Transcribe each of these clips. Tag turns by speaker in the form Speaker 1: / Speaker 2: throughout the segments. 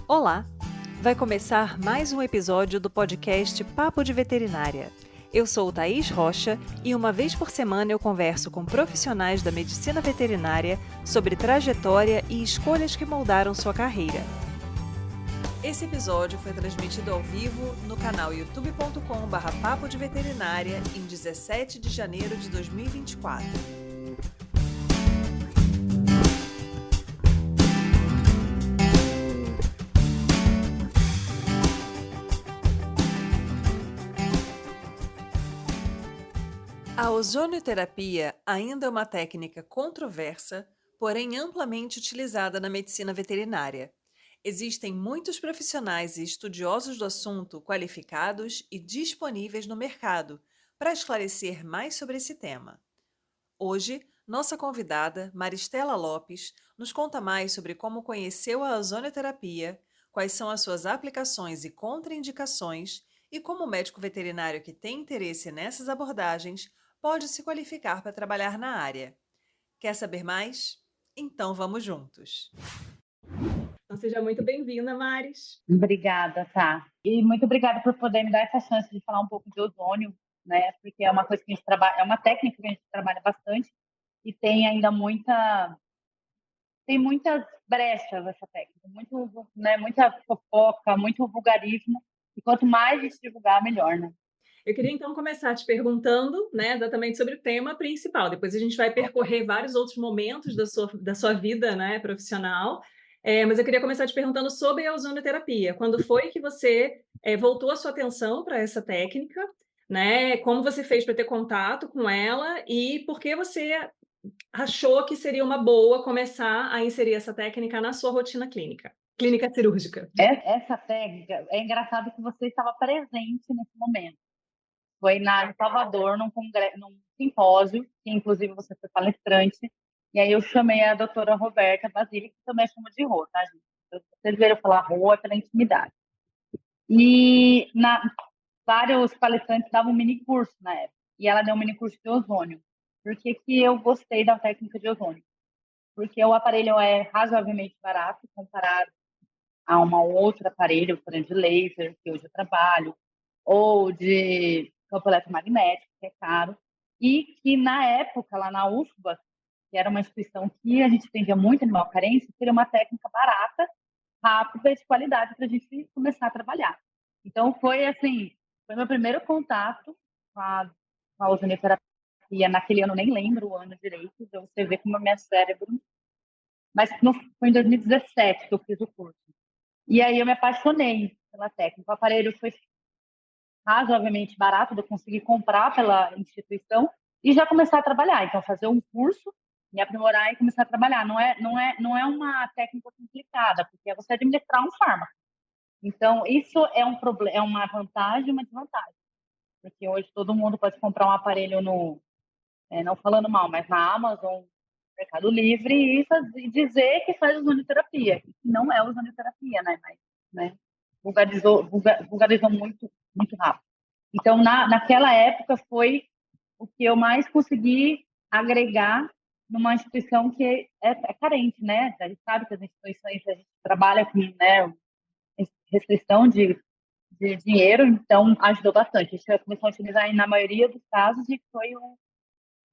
Speaker 1: Olá! Vai começar mais um episódio do podcast Papo de Veterinária. Eu sou Thaís Rocha e uma vez por semana eu converso com profissionais da medicina veterinária sobre trajetória e escolhas que moldaram sua carreira. Esse episódio foi transmitido ao vivo no canal youtube.com/papo de veterinária em 17 de janeiro de 2024. A ozonioterapia ainda é uma técnica controversa, porém amplamente utilizada na medicina veterinária. Existem muitos profissionais e estudiosos do assunto qualificados e disponíveis no mercado para esclarecer mais sobre esse tema. Hoje, nossa convidada, Maristela Lopes, nos conta mais sobre como conheceu a ozonioterapia, quais são as suas aplicações e contraindicações e como o médico veterinário que tem interesse nessas abordagens pode se qualificar para trabalhar na área. Quer saber mais? Então vamos juntos! Então seja muito bem-vinda, Maris.
Speaker 2: Obrigada, tá. E muito obrigada por poder me dar essa chance de falar um pouco de ozônio, né? Porque é uma coisa que a gente trabalha, é uma técnica que a gente trabalha bastante e tem ainda tem muitas brechas essa técnica, muita fofoca, muito vulgarismo. E quanto mais a gente divulgar, melhor, né?
Speaker 1: Eu queria então começar te perguntando, né, exatamente sobre o tema principal. Depois a gente vai percorrer vários outros momentos da sua vida, né, profissional. Mas eu queria começar te perguntando sobre a ozonoterapia. Quando foi que você voltou a sua atenção para essa técnica, né? Como você fez para ter contato com ela e por que você achou que seria uma boa começar a inserir essa técnica na sua rotina clínica cirúrgica?
Speaker 2: Essa técnica, é engraçado que você estava presente nesse momento. Foi em Salvador, num simpósio, que inclusive você foi palestrante, e aí eu chamei a doutora Roberta Basílio, que também chama de Rô, tá, gente? Vocês viram falar Rô é pela intimidade. E vários palestrantes davam um mini curso na época, e ela deu um mini curso de ozônio. Por que que eu gostei da técnica de ozônio? Porque o aparelho é razoavelmente barato comparado a um outro aparelho, por exemplo, de laser, que hoje eu trabalho, ou de campo eletromagnético, que é caro, e que na época, lá na UFBA, que era uma instituição que a gente atendia muito animal carente, seria uma técnica barata, rápida e de qualidade para a gente começar a trabalhar. Então, foi assim, foi meu primeiro contato com a ozonioterapia. Naquele ano, nem lembro o ano direito, então você vê como é meu cérebro. Mas foi em 2017 que eu fiz o curso. E aí eu me apaixonei pela técnica. O aparelho foi razoavelmente barato de eu conseguir comprar pela instituição e já começar a trabalhar. Então, fazer um curso, me aprimorar e começar a trabalhar. Não é uma técnica complicada, porque é você administrar um fármaco. Então, isso é um problema, é uma vantagem e uma desvantagem. Porque hoje todo mundo pode comprar um aparelho não falando mal, mas na Amazon, Mercado Livre, e dizer que faz ozonioterapia, que não é ozonioterapia, né? Mas, né? Vulgarizou muito, muito rápido. Então, naquela época, foi o que eu mais consegui agregar numa instituição que é carente, né? A gente sabe que as instituições, a gente trabalha com, né, restrição de dinheiro, então ajudou bastante. A gente começou a utilizar na maioria dos casos e foi o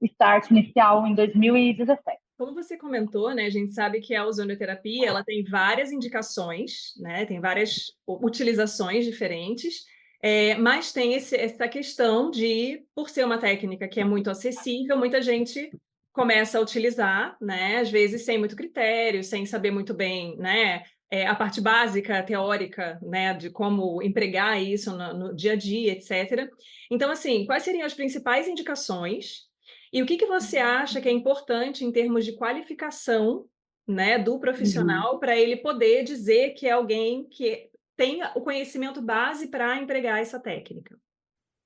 Speaker 2: start inicial em 2017.
Speaker 1: Como você comentou, né, a gente sabe que a ozonioterapia ela tem várias indicações, né, tem várias utilizações diferentes, mas tem essa questão de, por ser uma técnica que é muito acessível, muita gente começa a utilizar, né, às vezes sem muito critério, sem saber muito bem, né, a parte básica, teórica, né, de como empregar isso no dia a dia, etc. Então, assim, quais seriam as principais indicações e o que você acha que é importante em termos de qualificação, né, do profissional para ele poder dizer que é alguém que tenha o conhecimento base para empregar essa técnica?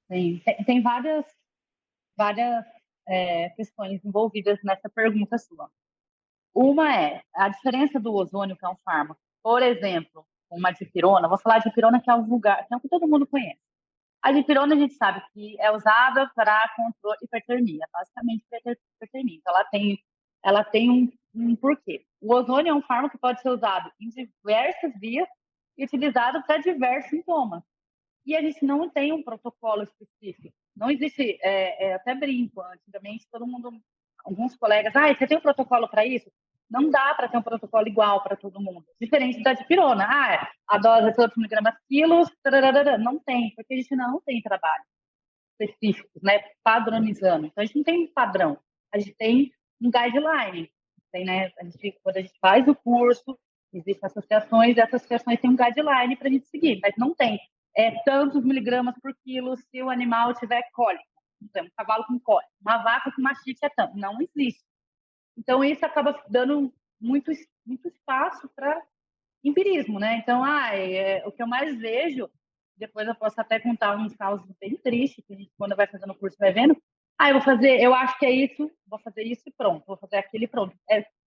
Speaker 2: Tem várias questões envolvidas nessa pergunta sua. Uma é a diferença do ozônio, que é um fármaco. Por exemplo, uma dipirona, vou falar de dipirona, que é o vulgar, que é o que todo mundo conhece. A dipirona a gente sabe que é usada para controle de hipertermia, basicamente para hipertermia. Então, ela tem um porquê. O ozônio é um fármaco que pode ser usado em diversas vias e utilizado para diversos sintomas. E a gente não tem um protocolo específico. Não existe, até brinco, antigamente todo mundo, alguns colegas, você tem um protocolo para isso? Não dá para ter um protocolo igual para todo mundo. Diferente da dipirona. A dose é tantos miligramas quilos, tararara. Não tem, porque a gente não tem trabalho específico, né, padronizando. Então, a gente não tem um padrão. A gente tem um guideline. Tem, né, quando a gente faz o curso, existem associações, e essas associações têm um guideline para a gente seguir, mas não tem tantos miligramas por quilo se o animal tiver cólica. Então, um cavalo com cólica, uma vaca com mastite é tanto. Não existe. Então, isso acaba dando muito, muito espaço para empirismo, né? Então, o que eu mais vejo, depois eu posso até contar uns casos bem tristes, que a gente, quando vai fazendo o curso, vai vendo. Eu acho que é isso, vou fazer isso e pronto, vou fazer aquilo e pronto.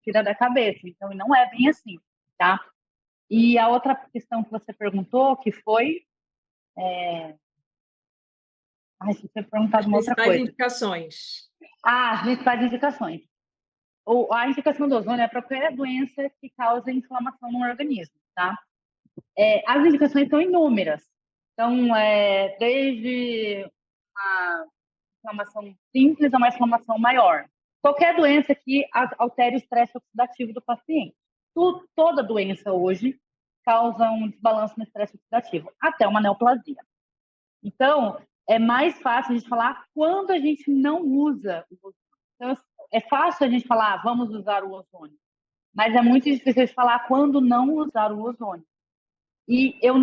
Speaker 2: Tira da cabeça. Então, não é bem assim, tá? E a outra questão que você perguntou, que foi... você tinha perguntado
Speaker 3: As
Speaker 2: uma outra
Speaker 3: principais
Speaker 2: coisa.
Speaker 3: indicações.
Speaker 2: As principais indicações. A indicação do ozônio é para qualquer doença que cause inflamação no organismo, tá? As indicações são inúmeras. Então, desde uma inflamação simples a uma inflamação maior. Qualquer doença que altere o estresse oxidativo do paciente. Toda doença hoje causa um desbalanço no estresse oxidativo, até uma neoplasia. Então, é mais fácil a gente falar quando a gente não usa o ozônio. Então, é fácil a gente falar, vamos usar o ozônio, mas é muito difícil de falar quando não usar o ozônio. E eu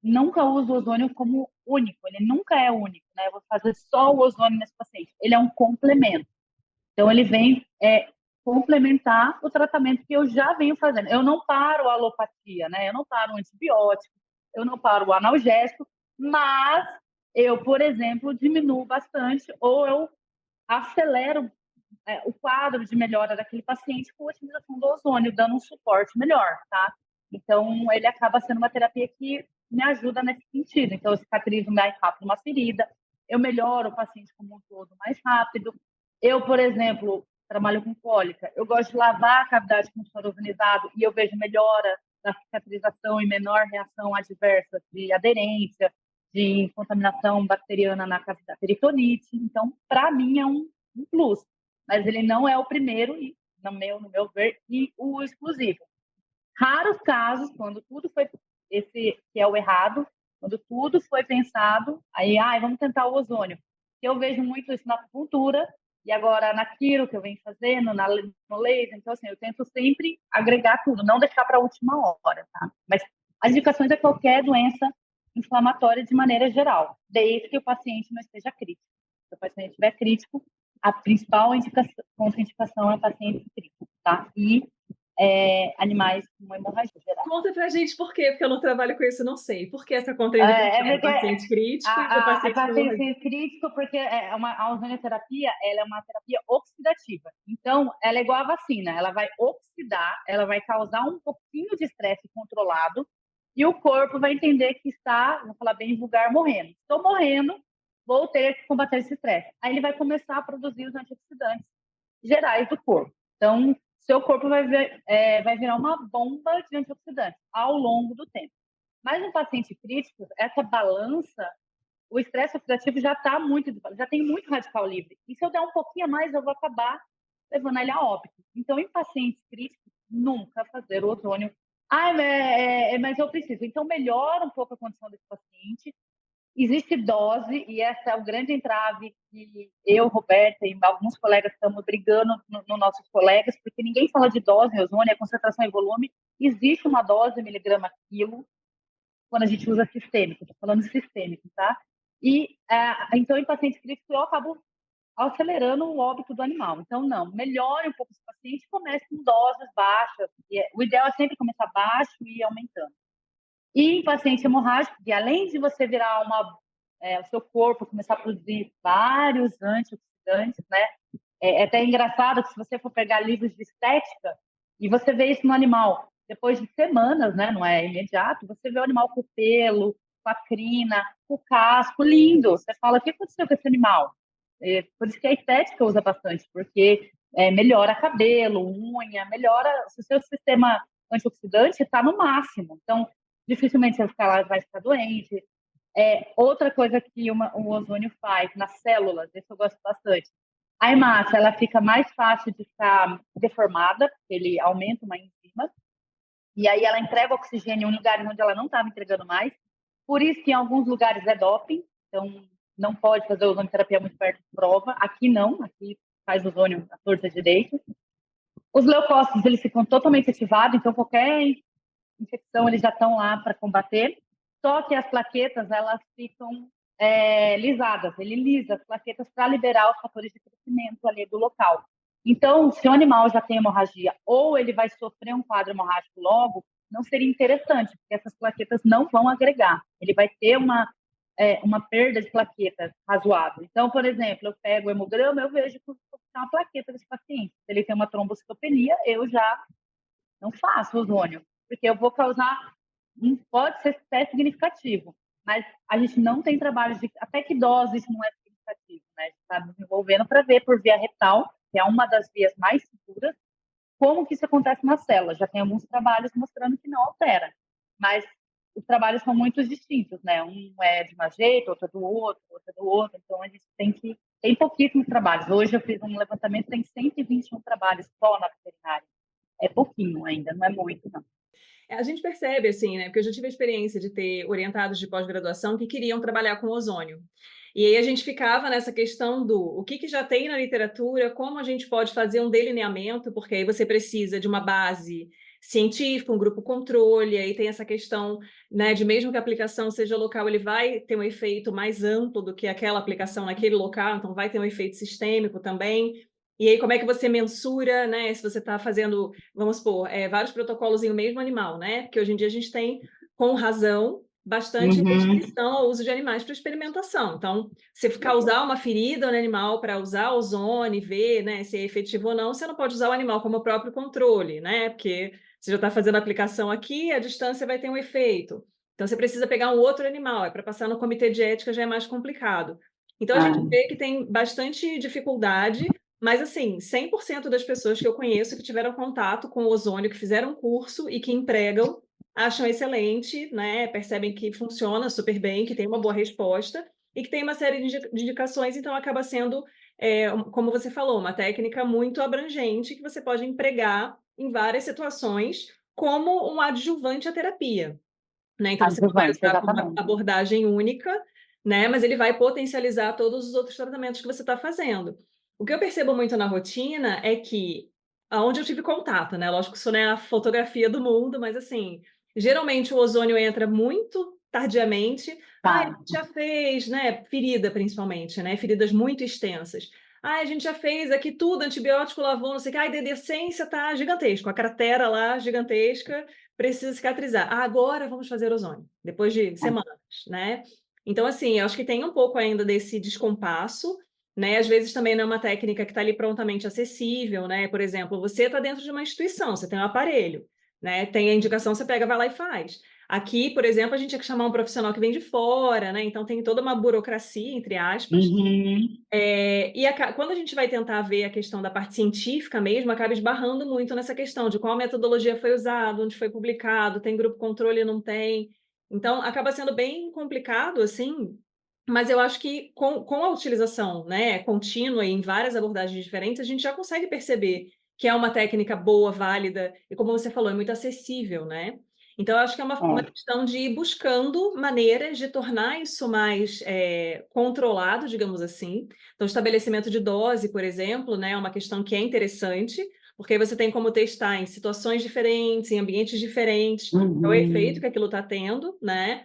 Speaker 2: nunca uso o ozônio como único, ele nunca é único, né? Eu vou fazer só o ozônio nesse paciente. Ele é um complemento. Então, ele vem complementar o tratamento que eu já venho fazendo. Eu não paro a alopatia, né? Eu não paro o antibiótico, eu não paro o analgésico, mas eu, por exemplo, diminuo bastante ou eu acelero o quadro de melhora daquele paciente com a utilização do ozônio, dando um suporte melhor, tá? Então, ele acaba sendo uma terapia que me ajuda nesse sentido. Então, eu cicatrizo mais rápido uma ferida, eu melhoro o paciente como um todo mais rápido. Eu, por exemplo, trabalho com cólica, eu gosto de lavar a cavidade com soro ozonizado e eu vejo melhora da cicatrização e menor reação adversa de aderência, de contaminação bacteriana na cavidade, peritonite. Então, para mim, é um plus. Mas ele não é o primeiro, no meu ver, e o exclusivo. Raros casos, quando tudo foi esse que é o errado, quando tudo foi pensado, aí, vamos tentar o ozônio. Eu vejo muito isso na acupuntura e agora na quiro, que eu venho fazendo, no laser. Então, assim, eu tento sempre agregar tudo, não deixar para a última hora, tá? Mas as indicações é qualquer doença inflamatória de maneira geral, desde que o paciente não esteja crítico. Se o paciente estiver crítico, a principal contraindicação é paciente crítico, tá? E animais com hemorragia geral.
Speaker 3: Conta pra gente por quê, porque eu não trabalho com isso, não sei. Por que essa contraindicação do paciente crítico e do paciente com hemorragia?
Speaker 2: Paciente crítico, porque a ozonioterapia ela é uma terapia oxidativa. Então, ela é igual a vacina, ela vai oxidar, ela vai causar um pouquinho de estresse controlado e o corpo vai entender que está, vou falar bem vulgar, morrendo. Estou morrendo, vou ter que combater esse estresse. Aí ele vai começar a produzir os antioxidantes gerais do corpo. Então, seu corpo vai virar uma bomba de antioxidantes ao longo do tempo. Mas no paciente crítico, essa balança, o estresse oxidativo já tem muito radical livre. E se eu der um pouquinho a mais, eu vou acabar levando ele a óbito. Então, em pacientes críticos, nunca fazer o ozônio. Mas eu preciso. Então, melhora um pouco a condição desse paciente. Existe dose, e essa é o grande entrave que eu, Roberta e alguns colegas estamos brigando nos nossos colegas, porque ninguém fala de dose em ozônio, é concentração e volume. Existe uma dose miligrama quilo quando a gente usa sistêmico, estou falando sistêmico, tá? E, então, em pacientes críticos, eu acabo acelerando o óbito do animal. Então, não, melhore um pouco esse paciente e comece com doses baixas. O ideal é sempre começar baixo e ir aumentando. E em paciente hemorrágico, que além de você virar o seu corpo começar a produzir vários antioxidantes, né? É até engraçado que se você for pegar livros de estética e você vê isso no animal, depois de semanas, né? Não é imediato, você vê o animal com pelo, com a crina, com o casco, lindo. Você fala, o que aconteceu com esse animal? Por isso que a estética usa bastante, porque melhora cabelo, unha, melhora se o seu sistema antioxidante está no máximo. Então, dificilmente você vai ficar doente. Outra coisa que o ozônio faz nas células, isso eu gosto bastante. A hemácia, ela fica mais fácil de ficar deformada, ele aumenta uma enzima, e aí ela entrega oxigênio em lugares onde ela não estava entregando mais. Por isso que em alguns lugares é doping, então não pode fazer ozonioterapia muito perto de prova. Aqui não, aqui faz ozônio à torta direito. Os leucócitos, eles ficam totalmente ativados, então qualquer infecção eles já estão lá para combater. Só que as plaquetas, elas ficam lisadas. Ele lisa as plaquetas para liberar os fatores de crescimento ali do local. Então, se o animal já tem hemorragia ou ele vai sofrer um quadro hemorrágico logo, não seria interessante, porque essas plaquetas não vão agregar. Ele vai ter uma perda de plaquetas razoável. Então, por exemplo, eu pego o hemograma, eu vejo que tem uma plaqueta desse paciente. Se ele tem uma trombocitopenia, eu já não faço ozônio, porque eu vou causar, pode ser até significativo, mas a gente não tem trabalho de até que dose isso não é significativo, né? A gente está desenvolvendo para ver por via retal, que é uma das vias mais seguras, como que isso acontece na célula. Já tem alguns trabalhos mostrando que não altera, mas os trabalhos são muito distintos, né? Um é de um jeito, outro é do outro, outro é do outro, então a gente tem pouquíssimos trabalhos. Hoje eu fiz um levantamento, tem 121 trabalhos só na veterinária. É pouquinho ainda, não é muito, não.
Speaker 3: A gente percebe, assim, né? Porque eu já tive a experiência de ter orientados de pós-graduação que queriam trabalhar com ozônio. E aí a gente ficava nessa questão do o que já tem na literatura, como a gente pode fazer um delineamento, porque aí você precisa de uma base científica, um grupo controle, aí tem essa questão, né, de mesmo que a aplicação seja local, ele vai ter um efeito mais amplo do que aquela aplicação naquele local, então vai ter um efeito sistêmico também. E aí, como é que você mensura, né? Se você está fazendo, vamos supor, vários protocolos em um mesmo animal, né? Porque hoje em dia a gente tem, com razão, bastante restrição ao uso de animais para experimentação. Então, se causar uma ferida no animal para usar ozônio e ver, né, se é efetivo ou não, você não pode usar o animal como próprio controle, né? Porque você já está fazendo a aplicação aqui, a distância vai ter um efeito. Então, você precisa pegar um outro animal, para passar no comitê de ética já é mais complicado. Então, a gente vê que tem bastante dificuldade, mas, assim, 100% das pessoas que eu conheço que tiveram contato com o ozônio, que fizeram curso e que empregam, acham excelente, né? Percebem que funciona super bem, que tem uma boa resposta e que tem uma série de indicações, então acaba sendo, como você falou, uma técnica muito abrangente que você pode empregar em várias situações como um adjuvante à terapia, né? Então, você não vai usar como uma abordagem única, né? Mas ele vai potencializar todos os outros tratamentos que você está fazendo. O que eu percebo muito na rotina é que, aonde eu tive contato, né? Lógico que isso não é a fotografia do mundo, mas assim, geralmente o ozônio entra muito tardiamente. Ah, a gente já fez, né? Ferida, principalmente, né? Feridas muito extensas. Ah, a gente já fez aqui tudo, antibiótico, lavou, não sei o que. A dedescência tá gigantesca, a cratera lá gigantesca, precisa cicatrizar. Ah, agora vamos fazer ozônio, depois de semanas, né? Então, assim, eu acho que tem um pouco ainda desse descompasso, né? Às vezes também não é uma técnica que está ali prontamente acessível, né? Por exemplo, você está dentro de uma instituição, você tem um aparelho, né? Tem a indicação, você pega, vai lá e faz. Aqui, por exemplo, a gente tinha que chamar um profissional que vem de fora, né? Então tem toda uma burocracia, entre aspas. Quando a gente vai tentar ver a questão da parte científica mesmo, acaba esbarrando muito nessa questão de qual metodologia foi usada, onde foi publicado, tem grupo controle ou não tem. Então, acaba sendo bem complicado, assim, mas eu acho que com a utilização, né, contínua em várias abordagens diferentes, a gente já consegue perceber que é uma técnica boa, válida, e como você falou, é muito acessível, né? Então, eu acho que é uma questão de ir buscando maneiras de tornar isso mais controlado, digamos assim. Então, o estabelecimento de dose, por exemplo, né, é uma questão que é interessante, porque aí você tem como testar em situações diferentes, em ambientes diferentes, o efeito que aquilo está tendo, né?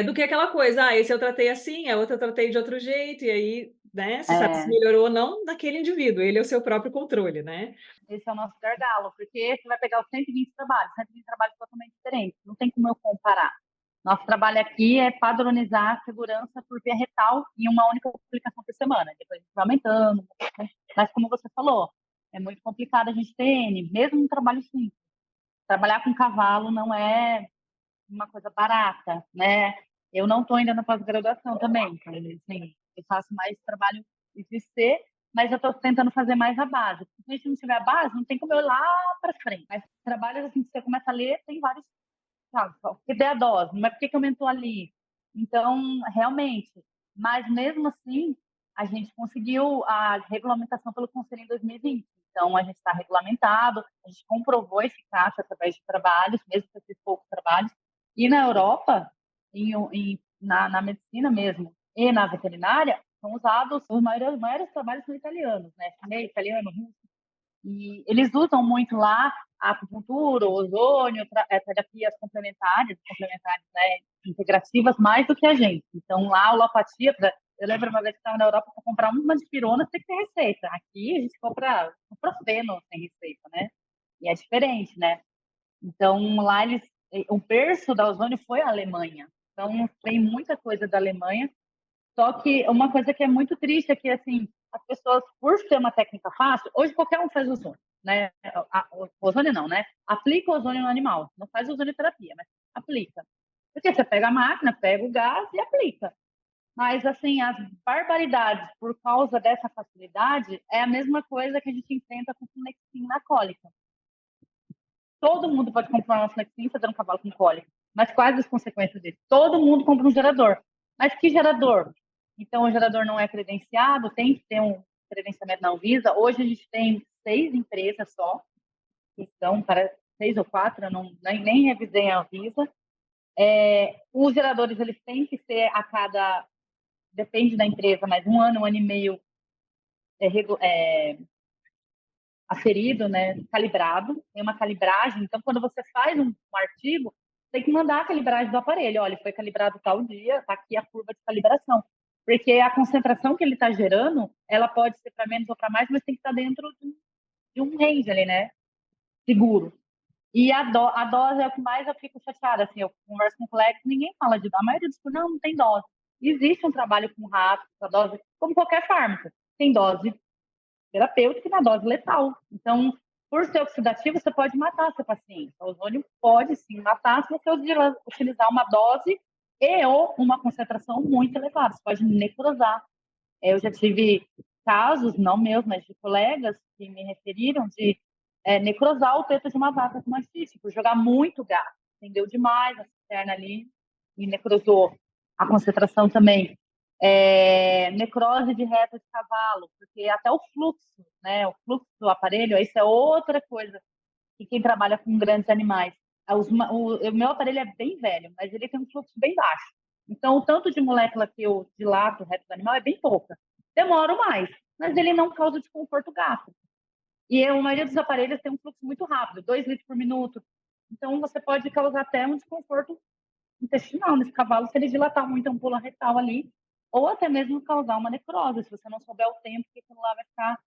Speaker 3: Do que aquela coisa, esse eu tratei assim, a outra eu tratei de outro jeito, e aí, né, você sabe se melhorou ou não naquele indivíduo, ele é o seu próprio controle, né?
Speaker 2: Esse é o nosso gargalo, porque você vai pegar os 120 trabalhos totalmente diferentes, não tem como eu comparar. Nosso trabalho aqui é padronizar a segurança por via retal em uma única publicação por semana. Depois a gente vai aumentando, mas como você falou, é muito complicado a gente ter N, mesmo um trabalho simples. Trabalhar com cavalo não é uma coisa barata, né? Eu não estou ainda na pós-graduação também, então, assim, eu faço mais trabalho ICC, mas eu estou tentando fazer mais a base. Se a gente não tiver a base, não tem como eu ir lá para frente. Mas trabalhos assim, que você começa a ler, tem vários Tá, cadê a dose? Mas por que que aumentou ali? Então, realmente, mas mesmo assim, a gente conseguiu a regulamentação pelo Conselho em 2020. Então, a gente está regulamentado, a gente comprovou a eficácia através de trabalhos, mesmo com esses poucos trabalhos. E na Europa, na medicina mesmo, e na veterinária, são usados, os maiores trabalhos são italianos, né? Chinês, italiano, russo. E eles usam muito lá a acupuntura, o ozônio, terapias complementares, né, integrativas, mais do que a gente. Então, lá, a alopatia, eu lembro uma vez que estava na Europa, para comprar uma dipirona, você tem que ter receita. Aqui, a gente compra o Profeno sem receita, né? E é diferente, né? Então, lá, o berço da ozônio foi a Alemanha. Então, tem muita coisa da Alemanha. Só que uma coisa que é muito triste é que, assim, as pessoas, por ser uma técnica fácil, hoje qualquer um faz ozônio, né? O ozônio não, né? Aplica o ozônio no animal. Não faz ozonioterapia, mas aplica. Porque você pega a máquina, pega o gás e aplica. Mas, assim, as barbaridades por causa dessa facilidade é a mesma coisa que a gente enfrenta com o Flexin na cólica. Todo mundo pode comprar uma Flexin fazer um cavalo com cólica. Mas quais as consequências disso? Todo mundo compra um gerador. Mas que gerador? Então, o gerador não é credenciado, tem que ter um credenciamento na Anvisa. Hoje a gente tem 6 empresas só, que estão para 6 ou 4, eu nem revisei a Anvisa. Os geradores, eles têm que ser a cada, depende da empresa, mas um ano e meio aferido, né, calibrado, tem uma calibragem. Então, quando você faz um artigo, tem que mandar a calibragem do aparelho. Olha, foi calibrado tal dia, está aqui a curva de calibração. Porque a concentração que ele está gerando, ela pode ser para menos ou para mais, mas tem que estar dentro de um range ali, né? Seguro. E a dose é o que mais eu fico chateada. Assim, eu converso com colegas, ninguém fala de dose. A maioria diz, não tem dose. Existe um trabalho com rato, com a dose, como qualquer fármaco. Tem dose terapêutica e na dose letal. Então, por ser oxidativo, você pode matar seu paciente. O ozônio pode sim matar se você utilizar uma dose e ou uma concentração muito elevada. Você pode necrosar. Eu já tive casos, não meus, mas de colegas que me referiram de necrosar o peito de uma vaca com mastite, por jogar muito gás. Entendeu demais a cisterna ali e necrosou. A concentração também necrose de reta de cavalo, porque até o fluxo, né, o fluxo do aparelho, isso é outra coisa que quem trabalha com grandes animais. O meu aparelho é bem velho, mas ele tem um fluxo bem baixo. Então, o tanto de molécula que eu dilato o reto do animal é bem pouca. Demora mais, mas ele não causa desconforto gástrico. E a maioria dos aparelhos tem um fluxo muito rápido, 2 litros por minuto. Então, você pode causar até um desconforto intestinal nesse cavalo se ele dilatar muito a ampola retal ali, ou até mesmo causar uma necrose, se você não souber o tempo que aquilo lá vai ficar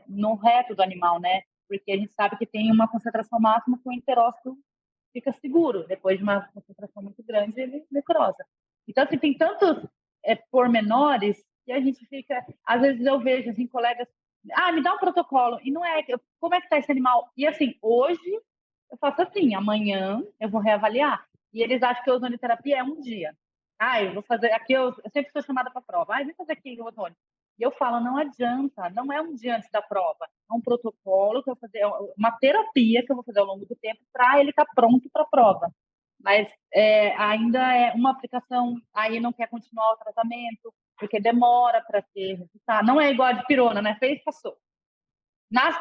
Speaker 2: no reto do animal, né? Porque a gente sabe que tem uma concentração máxima que o enterócito fica seguro. Depois de uma concentração muito grande, ele necrosa. Então, assim, tem tantos pormenores que a gente fica... Às vezes eu vejo, assim, colegas... me dá um protocolo. E não é... Como é que está esse animal? E, assim, hoje eu faço assim, amanhã eu vou reavaliar. E eles acham que a ozonioterapia é um dia. Eu vou fazer... Aqui eu sempre sou chamada para prova. Vem fazer aqui o ozônio. E eu falo, não adianta, não é um dia antes da prova. É um protocolo que eu vou fazer, uma terapia que eu vou fazer ao longo do tempo para ele estar pronto para a prova. Mas ainda é uma aplicação, aí não quer continuar o tratamento, porque demora para ter resultado. Não é igual a de pirona, né? Fez, passou.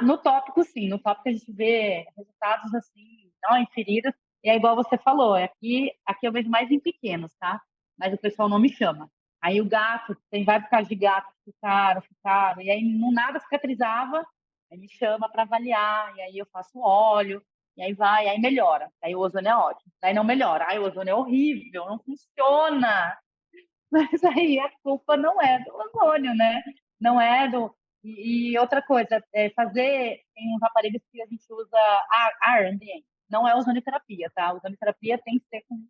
Speaker 2: No tópico, sim. No tópico a gente vê resultados assim, não em feridas. E é igual você falou, aqui eu vejo mais em pequenos, tá? Mas o pessoal não me chama. Aí o gato, tem vários casos de gatos que ficaram, e aí não nada cicatrizava, aí me chama para avaliar, e aí eu faço óleo, e aí vai, aí melhora. Aí o ozônio é ótimo. Aí não melhora, aí o ozônio é horrível, não funciona. Mas aí a culpa não é do ozônio, né? Não é do. E outra coisa, tem uns aparelhos que a gente usa ar ambiente. Não é ozonioterapia, tá? Ozonioterapia tem que ser com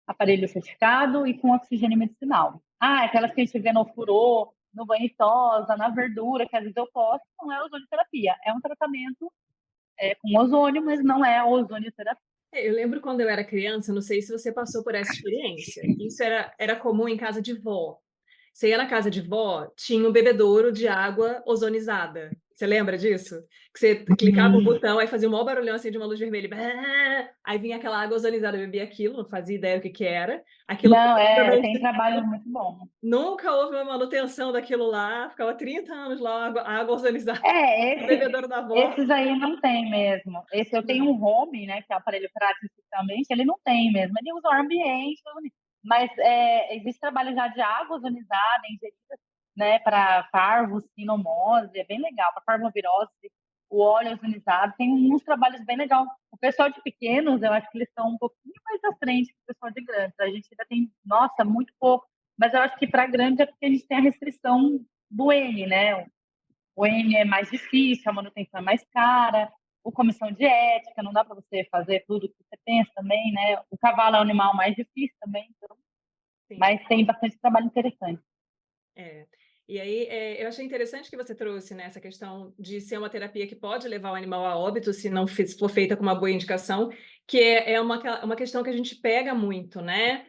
Speaker 2: aparelho certificado e com oxigênio medicinal. Aquelas que a gente vê no furô, no banho e tosa, na verdura, que às vezes eu posso, não é ozonioterapia. É um tratamento com ozônio, mas não é ozonioterapia.
Speaker 3: Eu lembro quando eu era criança, não sei se você passou por essa experiência. Isso era comum em casa de vó. Você ia na casa de vó, tinha um bebedouro de água ozonizada. Você lembra disso? Que você clicava o botão, aí fazia um maior barulhão assim de uma luz vermelha. Bá! Aí vinha aquela água ozonizada, eu bebia aquilo, não fazia ideia do que era. Aquilo
Speaker 2: Não,
Speaker 3: durante
Speaker 2: tem trabalho muito bom.
Speaker 3: nunca houve uma manutenção daquilo lá, ficava 30 anos lá, água ozonizada,
Speaker 2: É,
Speaker 3: no bebedouro da avó.
Speaker 2: esses aí não tem mesmo. Esse eu tenho um home, né, que é um aparelho prático especialmente, ele não tem mesmo. Ele usa o ambiente, mas existe trabalho já de água ozonizada, ingerida, né, para parvo, sinomose, é bem legal, para parvovirose, o óleo ozonizado, tem uns trabalhos bem legais. O pessoal de pequenos, eu acho que eles estão um pouquinho mais à frente que o pessoal de grandes. A gente ainda tem, nossa, muito pouco, mas eu acho que para grande é porque a gente tem a restrição do N, né? O M é mais difícil, a manutenção é mais cara, o comissão de ética, não dá para você fazer tudo o que você pensa também, né? O cavalo é um animal mais difícil também, então,
Speaker 3: Sim.
Speaker 2: mas tem bastante trabalho interessante.
Speaker 3: É. E aí, eu achei interessante que você trouxe, né, essa questão de ser uma terapia que pode levar o animal a óbito se não for feita com uma boa indicação, que é uma questão que a gente pega muito, né?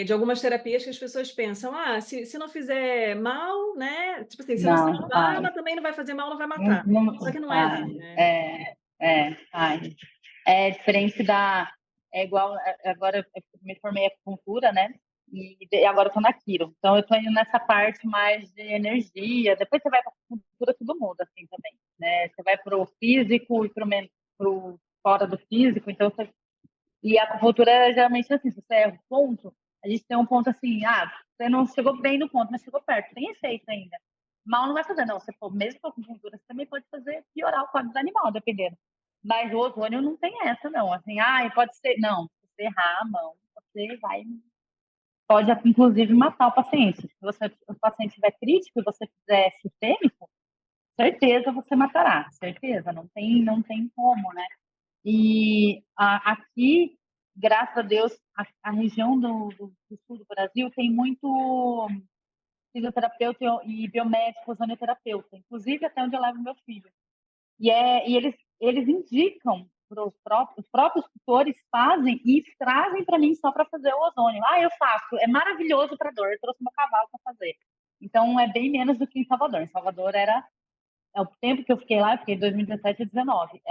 Speaker 3: De algumas terapias que as pessoas pensam, se não fizer mal, né? Tipo assim, se não
Speaker 2: Não,
Speaker 3: salvar,
Speaker 2: faz.
Speaker 3: mas também não vai fazer mal, não vai
Speaker 2: Não,
Speaker 3: matar. Só
Speaker 2: não
Speaker 3: que não é
Speaker 2: faz.
Speaker 3: assim, né?
Speaker 2: Faz. É diferente da. É igual. Agora eu me formei em acupuntura, né? E agora eu tô na quiro. Então eu tô indo nessa parte mais de energia. Depois você vai para acupuntura, tudo muda assim também, né? Você vai pro físico e pro fora do físico. Então e a acupuntura geralmente é assim, se você erra o ponto, a gente tem um ponto assim, você não chegou bem no ponto, mas chegou perto, tem efeito ainda. Mal não vai fazer, não. Você for, mesmo com a acupuntura, você também pode fazer piorar o quadro do animal, dependendo. Mas o ozônio não tem essa, não. Assim, pode ser. Não, se você errar a mão, você vai. Pode, inclusive, matar o paciente. Se o paciente estiver crítico e você fizer sistêmico, certeza você matará. Certeza, não tem como, né? E aqui, graças a Deus, a região do sul do Brasil tem muito fisioterapeuta e biomédico, ozonoterapeuta, inclusive até onde eu levo meu filho. E eles indicam para os próprios tutores fazem e trazem para mim só para fazer o ozônio. Eu faço, é maravilhoso para dor, eu trouxe meu cavalo para fazer. Então é bem menos do que em Salvador. Em Salvador o tempo que eu fiquei lá, eu fiquei de 2017 a 2019.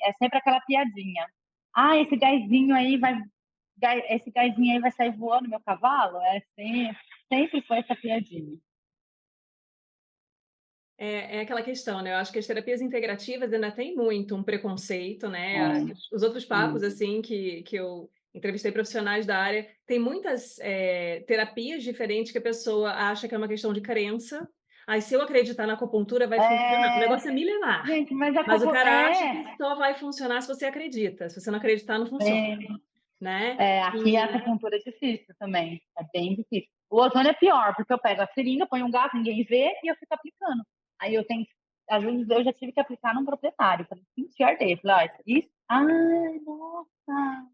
Speaker 2: É sempre aquela piadinha. Esse gásinho aí vai sair voando meu cavalo? Sempre foi essa piadinha.
Speaker 3: É aquela questão, né? Eu acho que as terapias integrativas ainda tem muito um preconceito, né?
Speaker 2: É,
Speaker 3: Os outros papos, assim, que eu entrevistei profissionais da área, tem muitas terapias diferentes que a pessoa acha que é uma questão de crença. Aí, se eu acreditar na acupuntura, vai funcionar. O negócio é milenar.
Speaker 2: gente, mas
Speaker 3: Mas o cara acha que só vai funcionar se você acredita. Se você não acreditar, não funciona, né?
Speaker 2: aqui a acupuntura é difícil também. É bem difícil. O ozônio é pior, porque eu pego a seringa, ponho um gás, ninguém vê e eu fico aplicando. Aí eu tenho. Às vezes eu já tive que aplicar num proprietário, para sentir arder. Falei, isso. Ai, nossa.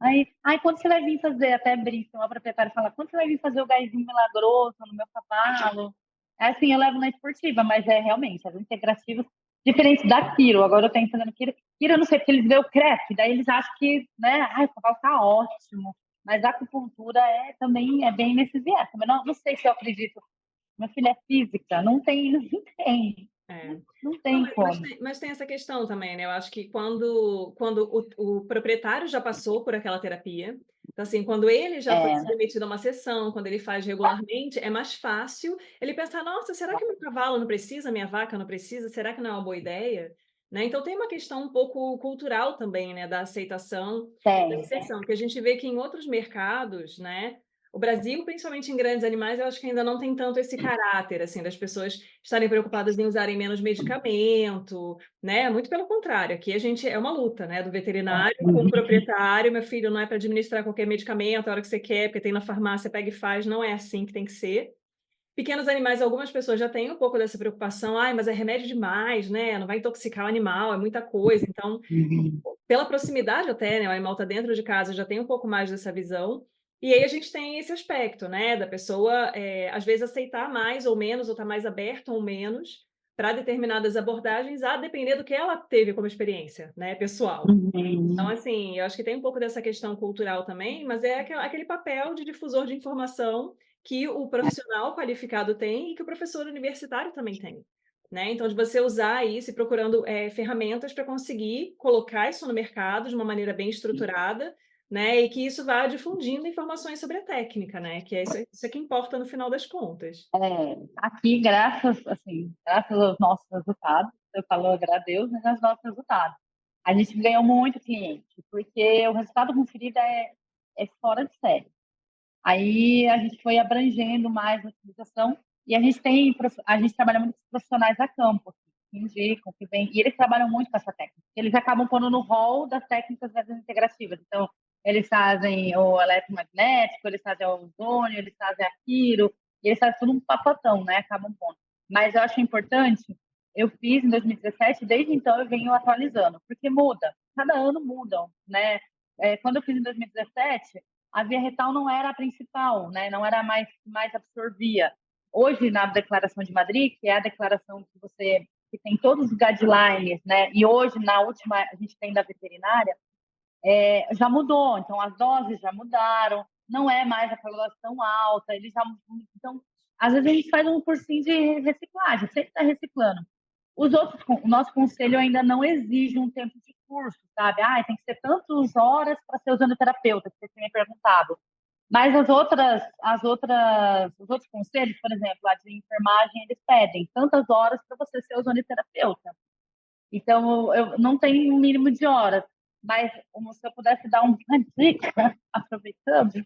Speaker 2: Aí, quando você vai vir fazer, até brinco, uma proprietária fala, quando você vai vir fazer o gásinho milagroso no meu cavalo? É assim, eu levo na esportiva, mas é realmente, as integrativas, diferente da Quiro, agora eu tenho fazendo Quiro. Quiro, eu não sei, porque eles veem o crepe, daí eles acham que, né, o cavalo tá ótimo. Mas a acupuntura também é bem nesse viés. Também não sei se eu acredito. Minha filha é física, não tem.
Speaker 3: É.
Speaker 2: Não
Speaker 3: Não,
Speaker 2: tem como.
Speaker 3: mas tem essa questão também, né? Eu acho que quando o proprietário já passou por aquela terapia, então, assim, quando ele já foi
Speaker 2: É,
Speaker 3: submetido a uma sessão, quando ele faz regularmente, é mais fácil ele pensar, nossa, será que meu cavalo não precisa, minha vaca não precisa? Será que não é uma boa ideia? Né? Então, tem uma questão um pouco cultural também, né? Da aceitação e da
Speaker 2: tem.
Speaker 3: inserção, porque a gente vê que em outros mercados, né? O Brasil, principalmente em grandes animais, eu acho que ainda não tem tanto esse caráter, assim, das pessoas estarem preocupadas em usarem menos medicamento, né? Muito pelo contrário, aqui a gente é uma luta, né? Do veterinário com o proprietário, meu filho, não é para administrar qualquer medicamento a hora que você quer, porque tem na farmácia, pega e faz, não é assim que tem que ser. Pequenos animais, algumas pessoas já têm um pouco dessa preocupação, mas é remédio demais, né? Não vai intoxicar o animal, é muita coisa. Então, pela proximidade até, né? O animal está dentro de casa, já tem um pouco mais dessa visão. E aí a gente tem esse aspecto, né? Da pessoa, às vezes, aceitar mais ou menos, ou estar mais aberta ou menos para determinadas abordagens, a depender do que ela teve como experiência, né? Pessoal. Então, assim, eu acho que tem um pouco dessa questão cultural também, mas é aquele papel de difusor de informação que o profissional qualificado tem e que o professor universitário também tem. né? Então, de você usar isso e procurando ferramentas para conseguir colocar isso no mercado de uma maneira bem estruturada, né? E que isso vá difundindo informações sobre a técnica, né? Que é isso é que importa no final das contas.
Speaker 2: Aqui, graças aos nossos resultados, eu falo graças a Deus, mas aos nossos resultados. A gente ganhou muito cliente, porque o resultado conferido é fora de série. Aí a gente foi abrangendo mais a utilização e a gente trabalha muito com os profissionais a campo, assim, que indicam, que vem, e eles trabalham muito com essa técnica. Eles acabam pondo no rol das técnicas integrativas. Então, eles fazem o eletromagnético, eles fazem o ozônio, eles fazem a quiro, e eles fazem tudo um pacotão, né? Acabam pondo. Mas eu acho importante, eu fiz em 2017, desde então eu venho atualizando, porque muda, cada ano mudam, né? Quando eu fiz em 2017, a via retal não era a principal, né? Não era a mais absorvia. Hoje, na Declaração de Madrid, que é a declaração que tem todos os guidelines, né? E hoje, na última, a gente tem da veterinária, já mudou. Então, as doses já mudaram, não é mais aquela dose tão alta, eles já. Então, às vezes a gente faz um cursinho de reciclagem, sempre está reciclando. O nosso conselho ainda não exige um tempo de curso, sabe? Tem que ser tantas horas para ser ozonoterapeuta, que você tinha me perguntado. Mas os outros conselhos, por exemplo, a de enfermagem, eles pedem tantas horas para você ser ozonoterapeuta. Então, eu não tenho um mínimo de horas, mas se eu pudesse dar uma dica, aproveitando,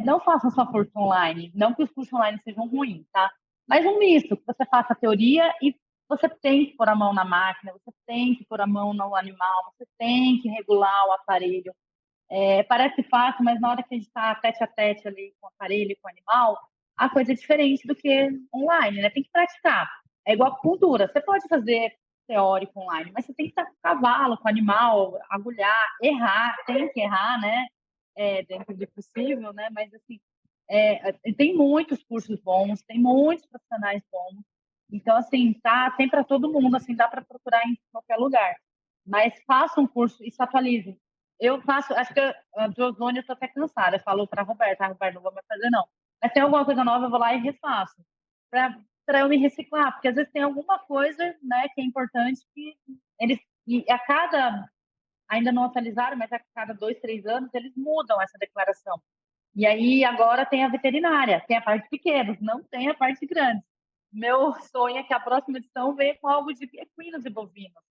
Speaker 2: não faça só curso online, não que os cursos online sejam ruins, tá? Mas um misto, que você faça a teoria e você tem que pôr a mão na máquina, você tem que pôr a mão no animal, você tem que regular o aparelho. Parece fácil, mas na hora que a gente está tete a tete ali com o aparelho e com o animal, a coisa é diferente do que online, né? Tem que praticar. É igual acupuntura. Você pode fazer teórico online, mas você tem que estar com o cavalo, com o animal, agulhar, errar, tem que errar, né? Dentro do possível, né? Mas, assim, tem muitos cursos bons, tem muitos profissionais bons. Então, assim, tem para todo mundo, assim, dá para procurar em qualquer lugar. Mas faça um curso e se atualize. Eu faço, acho que a de ozônio eu tô até cansada. Eu falo para a Roberta, não vou mais fazer, não. Mas tem alguma coisa nova, eu vou lá e refaço. Para eu me reciclar, porque às vezes tem alguma coisa, né, que é importante que eles. E a cada. Ainda não atualizaram, mas a cada 2, 3 anos eles mudam essa declaração. E aí agora tem a veterinária, tem a parte de pequenos, não tem a parte de grandes. Meu sonho é que a próxima edição venha com algo de equinos e bovinos.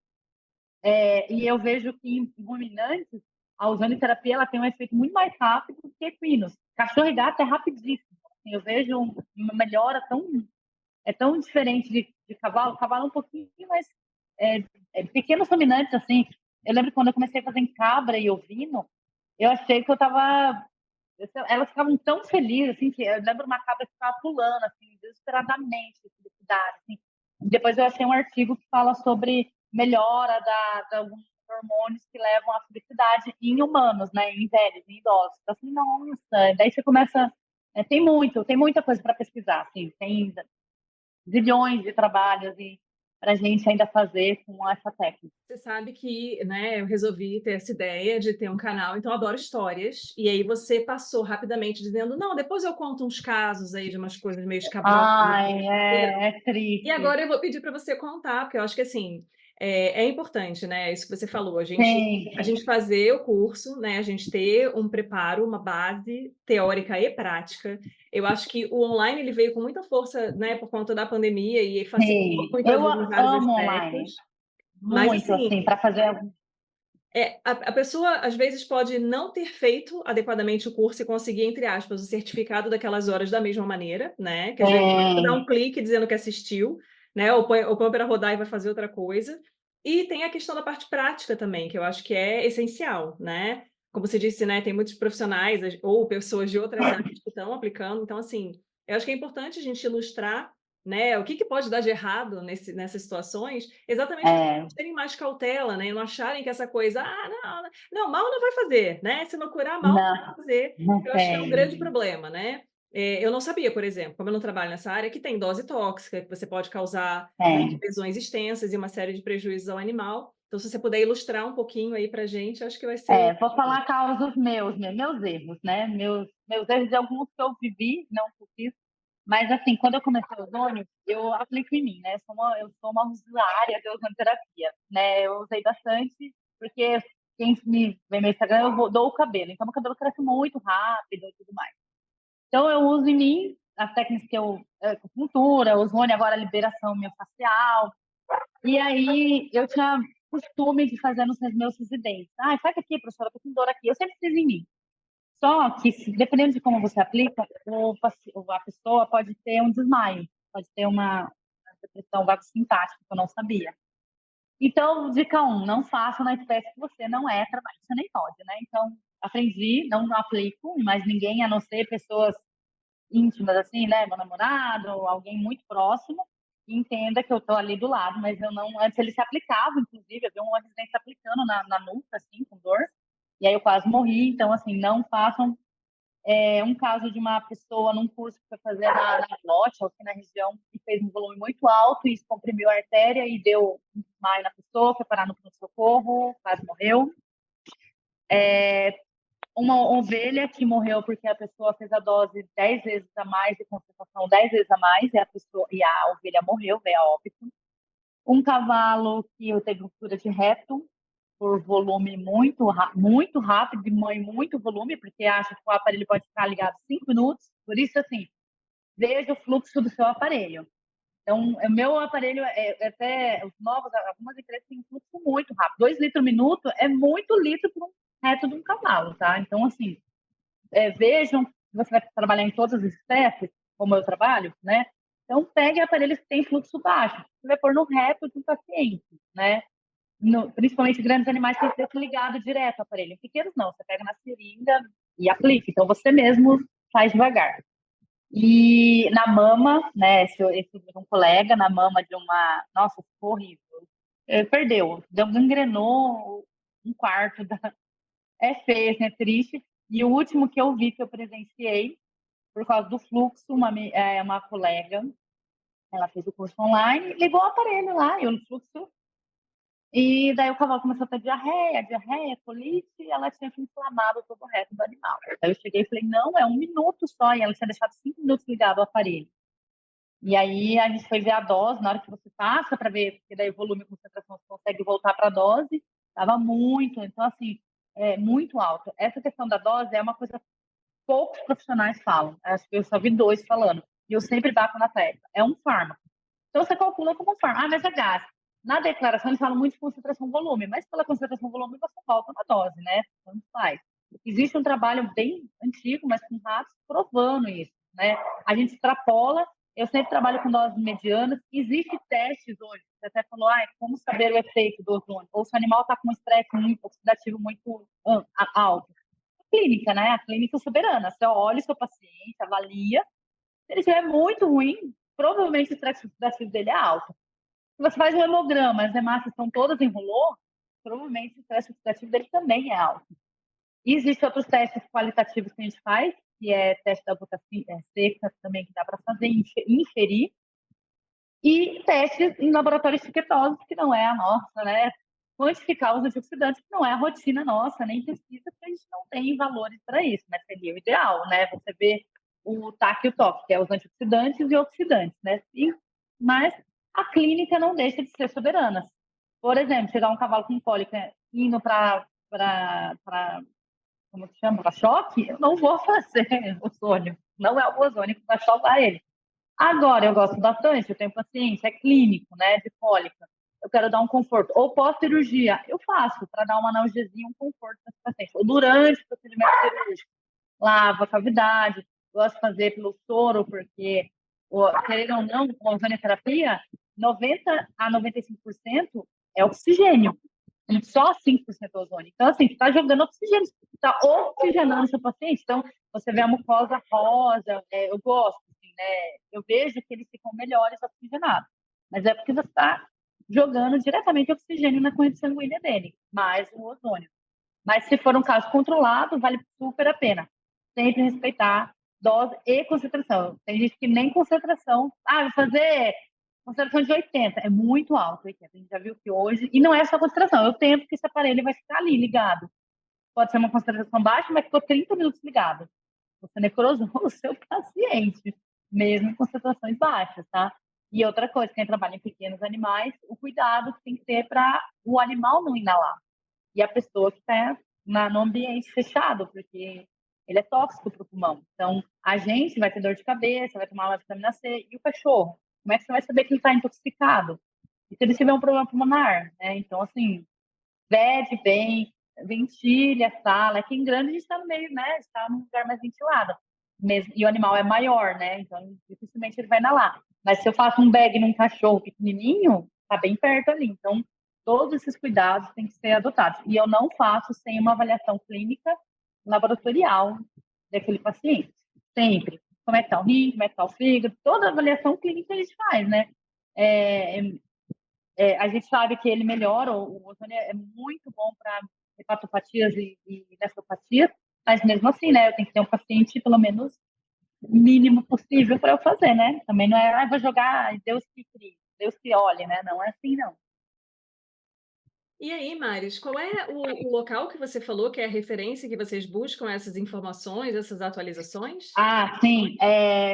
Speaker 2: E eu vejo que em ruminantes, a ozonioterapia ela tem um efeito muito mais rápido que equinos. Cachorro e gato é rapidíssimo. Assim, eu vejo uma melhora tão diferente de cavalo. Cavalo é um pouquinho mais... pequenos ruminantes, assim. Eu lembro quando eu comecei a fazer em cabra e ovino, eu achei que eu estava... Elas ficavam tão felizes, assim, que eu lembro uma cabra que ficava pulando, assim, desesperadamente, de felicidade, assim. Depois eu achei um artigo que fala sobre melhora de alguns hormônios que levam à felicidade em humanos, né, em velhos, em idosos. Então, assim, nossa, daí você começa... tem muita coisa para pesquisar, assim, tem zilhões de trabalhos para a gente ainda fazer com essa técnica.
Speaker 3: Você sabe que, né, eu resolvi ter essa ideia de ter um canal, então eu adoro histórias. E aí você passou rapidamente dizendo, não, depois eu conto uns casos aí de umas coisas meio escabrosas.
Speaker 2: Ai, é
Speaker 3: E
Speaker 2: triste.
Speaker 3: agora eu vou pedir para você contar, porque eu acho que assim é importante, né? Isso que você falou, a
Speaker 2: Sim,
Speaker 3: gente fazer o curso, né? A gente ter um preparo, uma base teórica e prática. Eu acho que o online ele veio com muita força, né? Por conta da pandemia e facilitou
Speaker 2: sim.
Speaker 3: muitas
Speaker 2: Eu
Speaker 3: vezes em vários
Speaker 2: amo
Speaker 3: aspectos.
Speaker 2: online.
Speaker 3: Mas
Speaker 2: Muito,
Speaker 3: assim,
Speaker 2: assim, para fazer.
Speaker 3: a pessoa às vezes pode não ter feito adequadamente o curso e conseguir, entre aspas, o certificado daquelas horas da mesma maneira, né? Que às vezes você dá um clique dizendo que assistiu, né? Ou põe para rodar e vai fazer outra coisa. E tem a questão da parte prática também, que eu acho que é essencial, né? Como você disse, né? Tem muitos profissionais ou pessoas de outras áreas que estão aplicando. Então, assim, eu acho que é importante a gente ilustrar, né? O que pode dar de errado nessas situações, exatamente terem mais cautela, né, e não acharem que essa coisa: "Ah, não, mal não vai fazer, né, se não curar, mal não vai
Speaker 2: Não,
Speaker 3: fazer".
Speaker 2: não
Speaker 3: Eu acho que é um grande
Speaker 2: tem.
Speaker 3: problema, né. Eu não sabia, por exemplo, como eu não trabalho nessa área, que tem dose tóxica, que você pode causar, né,
Speaker 2: Tem.
Speaker 3: lesões extensas e uma série de prejuízos ao animal. Então, se você puder ilustrar um pouquinho aí pra gente, acho que vai ser
Speaker 2: Vou falar causos meus erros, né? Meus erros de alguns que eu vivi, não que eu fiz, Mas, assim, quando eu comecei o ozônio, eu aplico em mim, né? Eu sou uma usuária de ozonoterapia, né? Eu usei bastante, porque quem me vê no meu Instagram, dou o cabelo. Então, meu cabelo cresce muito rápido e tudo mais. Então, eu uso em mim as técnicas que acupuntura, ozônio, agora liberação miofascial. E aí, eu tinha costume de fazer nos meus residentes. Ah, faz aqui, professora, eu tô com dor aqui. Eu sempre fiz em mim. Só que, dependendo de como você aplica, a pessoa pode ter um desmaio, pode ter uma depressão vagosintática, que eu não sabia. Então, dica 1, não faça na espécie que você não é trabalho, você nem pode, né? Então, aprendi, não aplico em mais ninguém, a não ser pessoas íntimas, assim, né? Meu namorado, ou alguém muito próximo, que entenda que eu tô ali do lado, mas eu não. Antes ele se aplicava, inclusive, eu vi um residente aplicando na nuca, assim, com dor, e aí eu quase morri. Então, assim, não façam. Um caso de uma pessoa num curso que foi fazer na glote, aqui na região, e fez um volume muito alto, e isso comprimiu a artéria e deu um desmaio na pessoa, foi parar no pronto-socorro, quase morreu. Uma ovelha que morreu porque a pessoa fez a dose 10 vezes a mais de concentração 10 vezes a mais, e a ovelha morreu, veio a óbito. Um cavalo que teve ruptura de reto por volume muito rápido, de mãe muito volume, porque acha que o aparelho pode ficar ligado 5 minutos. Por isso, assim, veja o fluxo do seu aparelho. Então, o meu aparelho, até os novos, algumas empresas têm um fluxo muito rápido. 2 litros por minuto é muito litro para um reto de um cavalo, tá? Então, assim, vejam que você vai trabalhar em todas as espécies, como eu trabalho, né? Então, pegue aparelhos que têm fluxo baixo. Você vai pôr no reto de um paciente, né? Principalmente grandes animais que tem que ser ligado direto ao aparelho. Pequenos não, você pega na seringa e aplica. Então, você mesmo faz devagar. E na mama, né? Esse de um colega, na mama de uma. Nossa, ficou horrível. Perdeu, gangrenou um quarto. É feio, assim, é triste. E o último que eu vi, que eu presenciei, por causa do fluxo, uma colega, ela fez o curso online, ligou o aparelho lá, e o fluxo. E daí o cavalo começou a ter diarreia, colite, e ela tinha inflamado todo o resto do animal. Aí eu cheguei e falei, não, é 1 minuto só, e ela tinha deixado 5 minutos ligado o aparelho. E aí a gente foi ver a dose, na hora que você passa para ver, porque daí o volume e concentração você consegue voltar para a dose, estava muito, então assim, muito alto. Essa questão da dose é uma coisa que poucos profissionais falam, acho que eu só vi 2 falando, e eu sempre bato na tecla, é um fármaco. Então você calcula como um fármaco, mas é gás. Na declaração eles falam muito de concentração-volume, mas pela concentração-volume você volta na dose, né? Tanto faz. Existe um trabalho bem antigo, mas com ratos, provando isso, né? A gente extrapola, eu sempre trabalho com doses medianas, existem testes hoje, você até falou, como saber o efeito do ozônio, ou se o animal está com um estresse muito oxidativo muito alto. Clínica, né? A clínica soberana, você olha o seu paciente, avalia, se ele estiver muito ruim, provavelmente o estresse oxidativo dele é alto. Se você faz um hemograma, as hemácias estão todas em rolô, provavelmente o estresse oxidativo dele também é alto. E existem outros testes qualitativos que a gente faz, que é teste da gota seca também, que dá para fazer, inferir. E testes em laboratórios etiquetosos, que não é a nossa, né? Quantificar os antioxidantes, que não é a rotina nossa, nem pesquisa, porque a gente não tem valores para isso, né? Seria o ideal, né? Você vê o TAC e o TOC, que é os antioxidantes e oxidantes, né? Mas a clínica não deixa de ser soberana. Por exemplo, chegar um cavalo com cólica indo para como se chama? Para choque, eu não vou fazer ozônio. Não é o ozônio que vai salvar ele. Agora, eu gosto bastante, eu tenho paciente, é clínico, né, de cólica. Eu quero dar um conforto. Ou pós-cirurgia, eu faço para dar uma analgesia, um conforto para esse paciente. Ou durante o procedimento cirúrgico, lava a cavidade. Gosto de fazer pelo soro, porque, querendo ou não, com a ozonioterapia, 90 a 95% é oxigênio. E só 5% ozônio. Então, assim, você está jogando oxigênio, está oxigenando seu paciente. Então, você vê a mucosa rosa, eu gosto, assim, né? Eu vejo que eles ficam melhores oxigenados. Mas é porque você está jogando diretamente oxigênio na corrente sanguínea dele, mais o ozônio. Mas se for um caso controlado, vale super a pena. Sempre respeitar dose e concentração. Tem gente que nem concentração. Vou fazer concentração de 80. É muito alto, 80. A gente já viu que hoje... E não é só concentração. Eu tento que esse aparelho vai ficar ali, ligado. Pode ser uma concentração baixa, mas ficou 30 minutos ligado. Você necrosou o seu paciente. mesmo em concentrações baixas, tá? E outra coisa, quem trabalha em pequenos animais, o cuidado que tem que ter para o animal não inalar. E a pessoa que está no ambiente fechado, porque ele é tóxico para o pulmão. Então, a gente vai ter dor de cabeça, vai tomar uma vitamina C, e o cachorro? Como é que você vai saber que ele está intoxicado? E se ele tiver um problema pulmonar, né? Então, assim, vede bem, ventile a sala. Aqui em grande a gente está no meio, né? Está num lugar mais ventilado. Mesmo, e o animal é maior, né? Então, dificilmente ele vai inalar. Mas se eu faço um bag num cachorro pequenininho, tá bem perto ali. Então, todos esses cuidados têm que ser adotados. E eu não faço sem uma avaliação clínica laboratorial daquele paciente. Sempre. Como é que tá o rim, como é que tá o fígado, toda avaliação clínica a gente faz, né? É, a gente sabe que ele melhora, o ozônio é muito bom para hepatopatias e nefropatias, mas mesmo assim, né, eu tenho que ter um paciente pelo menos mínimo possível para eu fazer, né? Também não é, vou jogar, Deus que crie, Deus que olhe, né? Não é assim, não.
Speaker 3: E aí, Maris, qual é o local que você falou que é a referência que vocês buscam essas informações, essas atualizações?
Speaker 2: Ah, sim,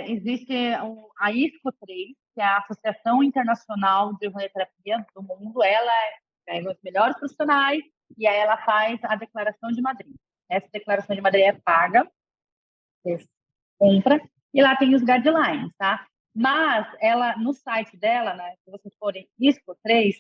Speaker 2: existe a ISCO3, que é a Associação Internacional de Radioterapia do Mundo. Ela pega os melhores profissionais e aí ela faz a Declaração de Madrid. Essa Declaração de Madrid é paga, você compra, e lá tem os guidelines, tá? Mas ela, no site dela, né, se vocês forem ISCO3,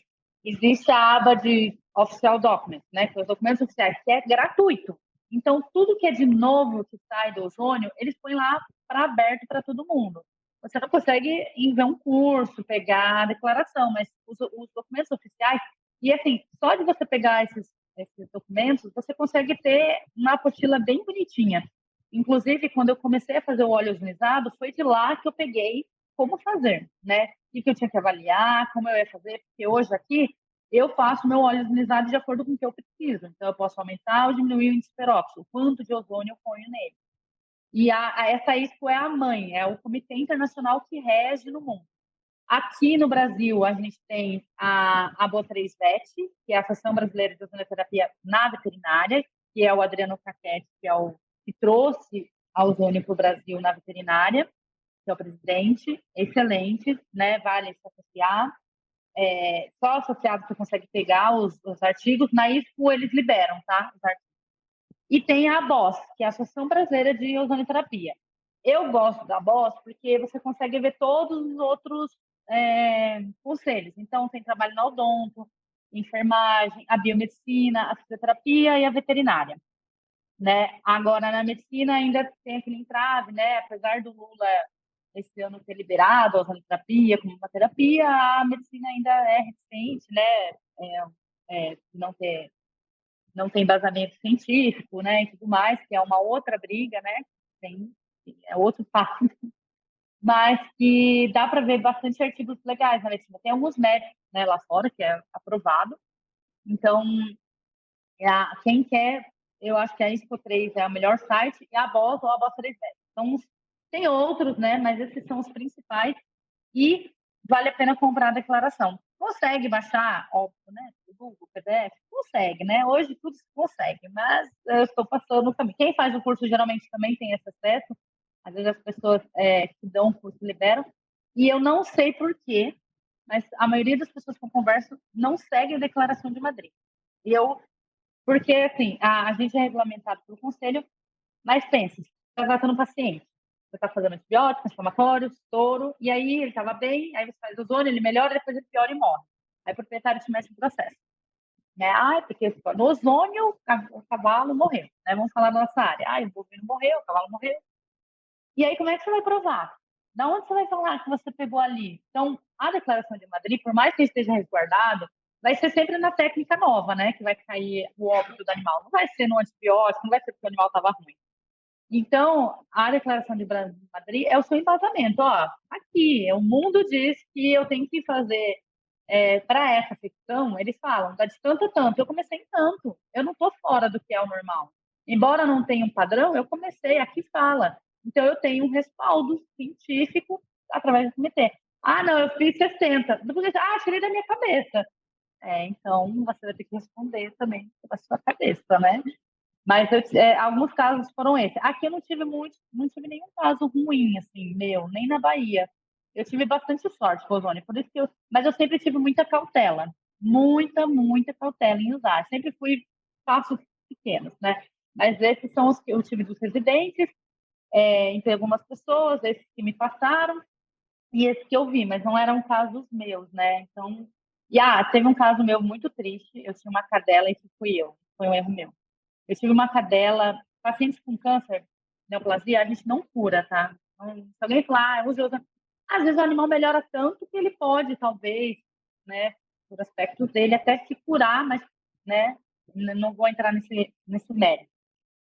Speaker 2: existe a aba de Official Documents, né, que são os documentos oficiais, que é gratuito. Então, tudo que é de novo que sai do ozônio, eles põem lá para aberto para todo mundo. Você não consegue ir ver um curso, pegar a declaração, mas os documentos oficiais, e assim, só de você pegar esses documentos, você consegue ter uma apostila bem bonitinha. Inclusive, quando eu comecei a fazer o óleo ozonizado, foi de lá que eu peguei como fazer, né? O que eu tinha que avaliar, como eu ia fazer, porque hoje aqui eu faço meu óleo ozonizado de acordo com o que eu preciso. Então, eu posso aumentar ou diminuir o índice peróxido, o quanto de ozônio eu ponho nele. E essa ISPO é a mãe, é o Comitê Internacional que rege no mundo. Aqui no Brasil, a gente tem a Bo3vet, que é a Associação Brasileira de Ozonoterapia na Veterinária, que é o Adriano Caquete, que é o que trouxe a ozônio para o Brasil na veterinária, que é o presidente, excelente, né? Vale se associar. Só associado que consegue pegar os artigos. Na ISPO eles liberam, tá? Os artigos. E tem a BOS, que é a Associação Brasileira de Ozonoterapia. Eu gosto da BOS porque você consegue ver todos os outros conselhos. Então, tem trabalho na odonto, enfermagem, a biomedicina, a fisioterapia e a veterinária. Né? Agora, na medicina, ainda tem aquele entrave, né? Apesar do Lula esse ano ter liberado a ozonoterapia como uma terapia, a medicina ainda é recente, né? Não tem embasamento científico, né, e tudo mais, que é uma outra briga, né, tem, é outro passo, mas que dá para ver bastante artigos legais na medicina. Tem alguns médicos, né, lá fora, que é aprovado. Então, quem quer, eu acho que a Expo3 é o melhor site, e a BOS ou a BOS 3 vet. Então, tem outros, né, mas esses são os principais, e vale a pena comprar a declaração. Consegue baixar, óbvio, né? O Google, PDF? Consegue, né? Hoje tudo se consegue, mas eu estou passando o caminho. Quem faz o curso geralmente também tem esse acesso. Às vezes as pessoas que dão o curso liberam. E eu não sei por quê, mas a maioria das pessoas que eu converso não segue a declaração de Madrid. E eu, porque assim, a gente é regulamentado pelo conselho, mas pensa, você está tratando o paciente. Você está fazendo antibióticos, inflamatórios, soro, e aí ele estava bem, aí você faz ozônio, ele melhora, depois ele piora e morre. Aí o proprietário te mete no processo. Né? Porque no ozônio o cavalo morreu. Né? Vamos falar da nossa área. O bovino morreu, o cavalo morreu. E aí como é que você vai provar? Da onde você vai falar que você pegou ali? Então, a declaração de Madrid, por mais que esteja resguardado, vai ser sempre na técnica nova, né? Que vai cair o óbito do animal. Não vai ser no antibiótico, não vai ser porque o animal estava ruim. Então, a Declaração de Madrid é o seu embasamento. Ó, aqui, o mundo diz que eu tenho que fazer para essa ficção, eles falam, tá de tanto a tanto. Eu comecei em tanto. Eu não estou fora do que é o normal. Embora não tenha um padrão, eu comecei, aqui fala. Então, eu tenho um respaldo científico através do comitê. Ah, não, eu fiz 60. Depois, tirei da minha cabeça. Então, você vai ter que responder também da sua cabeça, né? Mas alguns casos foram esses. Aqui eu não tive não tive nenhum caso ruim, assim, meu, nem na Bahia. Eu tive bastante sorte com o ozônio, por isso que mas eu sempre tive muita cautela, muita cautela em usar. Sempre fui passos pequenos, né? Mas esses são os que eu tive dos residentes, entre algumas pessoas, esses que me passaram e esses que eu vi, mas não eram casos meus, né? Então, teve um caso meu muito triste. Eu tinha uma cadela e isso foi um erro meu. Eu tive uma cadela, pacientes com câncer, neoplasia, a gente não cura, tá? Então, se alguém falar, usa. Às vezes o animal melhora tanto que ele pode, talvez, né, por aspectos dele, até se curar, mas, né, não vou entrar nesse mérito.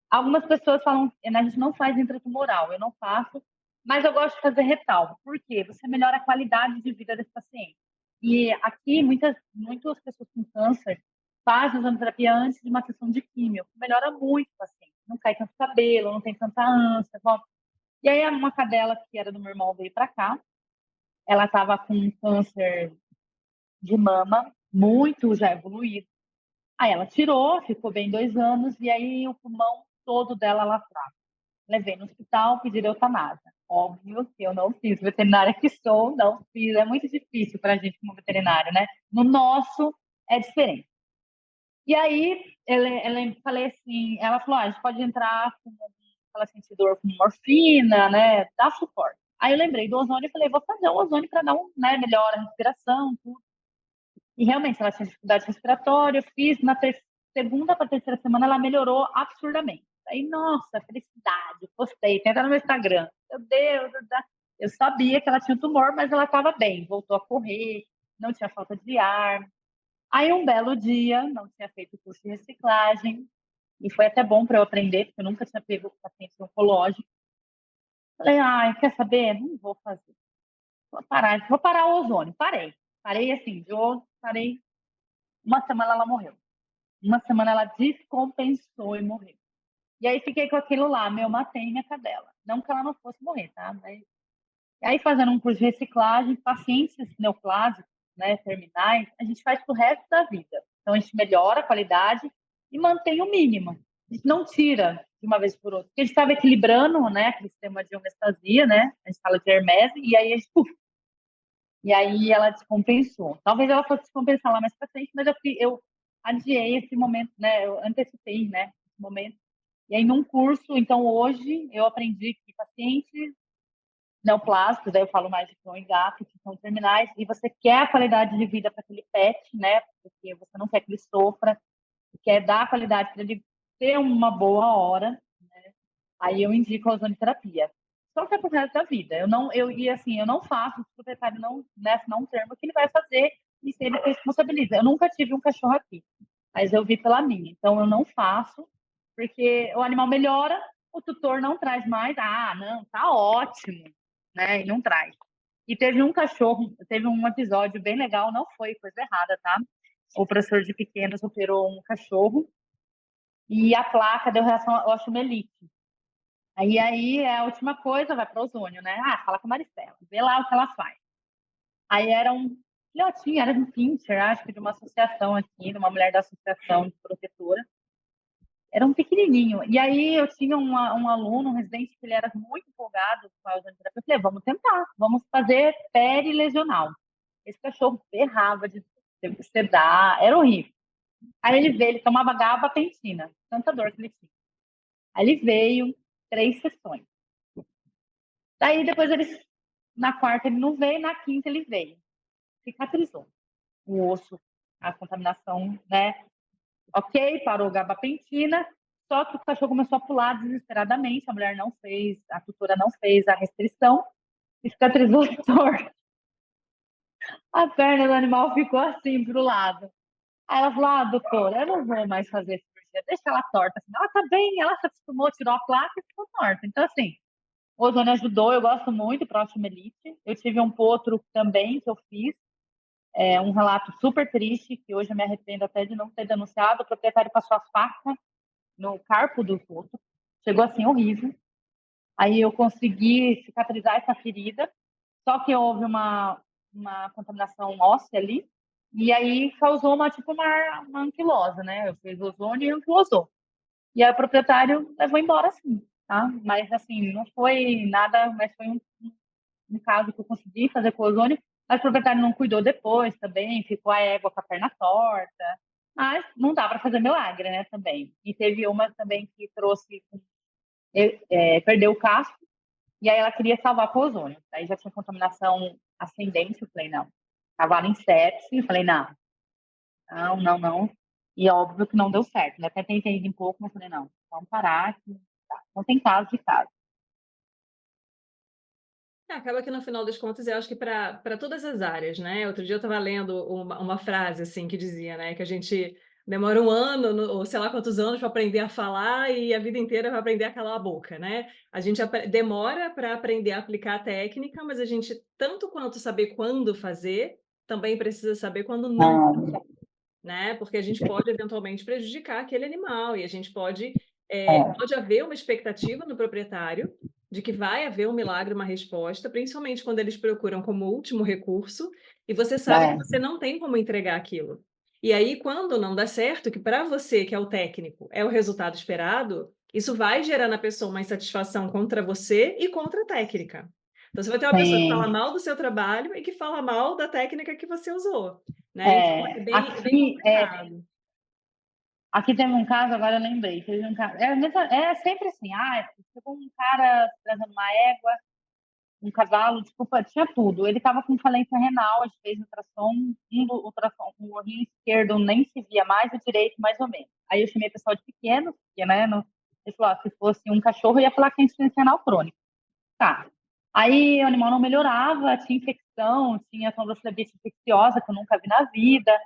Speaker 2: Algumas pessoas falam, a gente não faz intratumoral, eu não faço, mas eu gosto de fazer retal. Por quê? Você melhora a qualidade de vida desse paciente. E aqui, muitas pessoas com câncer fazem ozonoterapia antes de uma sessão de químio, que melhora muito o paciente. Não cai tanto cabelo, não tem tanta ânsia. Bom. E aí, uma cadela que era do meu irmão veio para cá. Ela estava com um câncer de mama muito já evoluído. Aí ela tirou, ficou bem 2 anos, e aí o pulmão todo dela lastrava. Levei no hospital, pedi eutanásia. Óbvio que eu não fiz, veterinária que sou, não fiz. É muito difícil para a gente como veterinário, né? No nosso é diferente. E aí, falei assim, ela falou, a gente pode entrar com ela sente dor com morfina, né? Dá suporte. Aí eu lembrei do ozônio e falei, vou fazer o ozônio para dar né, melhora a respiração, tudo. E realmente ela tinha dificuldade respiratória, eu fiz na segunda para terceira semana, ela melhorou absurdamente. Aí, nossa, felicidade, postei, tem até no meu Instagram. Meu Deus, eu sabia que ela tinha tumor, mas ela estava bem, voltou a correr, não tinha falta de ar. Aí, um belo dia, não tinha feito curso de reciclagem, e foi até bom para eu aprender, porque eu nunca tinha pego paciente oncológico. Falei, quer saber? Não vou fazer. Vou parar o ozônio. Parei assim, parei. Uma semana ela morreu. Uma semana ela descompensou e morreu. E aí fiquei com aquilo lá, matei minha cadela. Não que ela não fosse morrer, tá? Mas... E aí fazendo um curso de reciclagem, pacientes neoplásicos, né, terminais, a gente faz pro resto da vida. Então a gente melhora a qualidade e mantém o mínimo. A gente não tira de uma vez por outra. Porque a gente estava equilibrando, né, aquele sistema de homeostasia, né? A gente fala de hermese, e aí a gente, e aí ela descompensou. Talvez ela fosse descompensar lá mais para frente, mas eu adiei esse momento, né? Eu antecipei, né, esse momento. E aí, num curso, então, hoje, eu aprendi que pacientes neoplásicos, daí eu falo mais de cão e gato, que são terminais, e você quer a qualidade de vida para aquele pet, né? Porque você não quer que ele sofra, você quer dar a qualidade para ele ter uma boa hora, né? Aí eu indico a ozonoterapia. Só que é pro resto da vida. Eu não faço, se o proprietário não, né, assinar um termo que ele vai fazer e se ele se responsabiliza. Eu nunca tive um cachorro aqui, mas eu vi pela minha. Então eu não faço, porque o animal melhora, o tutor não traz mais. Não, tá ótimo, né? E não traz. E teve um episódio bem legal, não foi coisa errada, tá? O professor de pequenos operou um cachorro e a placa deu reação ao oxumelite. Aí é a última coisa, vai para o ozônio, né? Fala com a Maristela, vê lá o que ela faz. Aí era um filhotinho, era um pincher, acho que de uma associação aqui, de uma mulher da associação de protetora. Era um pequenininho. E aí eu tinha um aluno, um residente, que ele era muito empolgado com a ozonoterapia. Eu falei, vamos tentar, vamos fazer perilesional. Esse cachorro berrava de sedar, era horrível. Aí ele veio, ele tomava gabapentina, tanta dor que ele tinha. Aí ele veio, 3 sessões. Daí depois na quarta ele não veio, na quinta ele veio. Cicatrizou o osso, a contaminação, né? Ok, parou gabapentina, só que o cachorro começou a pular desesperadamente, a tutora não fez a restrição, e cicatrizou torto. A perna do animal ficou assim pro lado. Aí ela falou, doutora, eu não vou mais fazer cirurgia, deixa ela torta. Assim, ela tá bem, ela se acostumou, tirou a placa e ficou torta. Então, assim, o ozônio ajudou, eu gosto muito do Proxmelite. Eu tive um potro também que eu fiz, um relato super triste, que hoje eu me arrependo até de não ter denunciado. O proprietário passou a faca no carpo do potro, chegou assim horrível. Aí eu consegui cicatrizar essa ferida, só que houve uma contaminação óssea ali, e aí causou uma anquilose, né? Eu fiz ozônio e anquilosou. E aí o proprietário levou embora sim, tá? Mas assim, não foi nada, mas foi um caso que eu consegui fazer com o ozônio, mas o proprietário não cuidou depois também, ficou a égua com a perna torta, mas não dá para fazer milagre, né, também. E teve uma também que trouxe, perdeu o casco, e aí ela queria salvar com o ozônio. Aí já tinha contaminação ascendente, eu falei, não. Cavalo em sepse, eu falei, não, não, não, não. E é óbvio que não deu certo, né? Até tentei ir um pouco, mas falei, não, vamos parar, que não tem caso de caso.
Speaker 3: Acaba que no final das contas, eu acho que para todas as áreas, né? Outro dia eu estava lendo uma frase assim que dizia, né, que a gente demora um ano, ou sei lá quantos anos para aprender a falar e a vida inteira para aprender a calar a boca, né? A gente demora para aprender a aplicar a técnica, mas a gente, tanto quanto saber quando fazer, também precisa saber quando não,
Speaker 2: Ah,
Speaker 3: né? Porque a gente pode eventualmente prejudicar aquele animal e a gente
Speaker 2: é,
Speaker 3: pode haver uma expectativa no proprietário de que vai haver um milagre, uma resposta, principalmente quando eles procuram como último recurso e você sabe que
Speaker 2: é,
Speaker 3: você não tem como entregar aquilo. E aí, quando não dá certo, que para você, que é o técnico, é o resultado esperado, isso vai gerar na pessoa uma insatisfação contra você e contra a técnica. Então, você vai ter uma pessoa que fala
Speaker 2: sim.
Speaker 3: mal do seu trabalho e que fala mal da técnica que você usou, né? Então, é bem complicado.
Speaker 2: Aqui teve um caso, agora eu lembrei. Teve um caso, é sempre assim, chegou um cara trazendo uma égua, um cavalo, desculpa, tinha tudo. Ele estava com falência renal, a gente fez ultrassom, ultrassom, o rim esquerdo nem se via mais, o direito mais ou menos. Aí eu chamei pessoal de pequeno, porque, né, ele falou, se fosse um cachorro, ia falar que é insuficiência renal crônica. Tá. Aí o animal não melhorava, tinha infecção, tinha tromboflebiite infecciosa, que eu nunca vi na vida,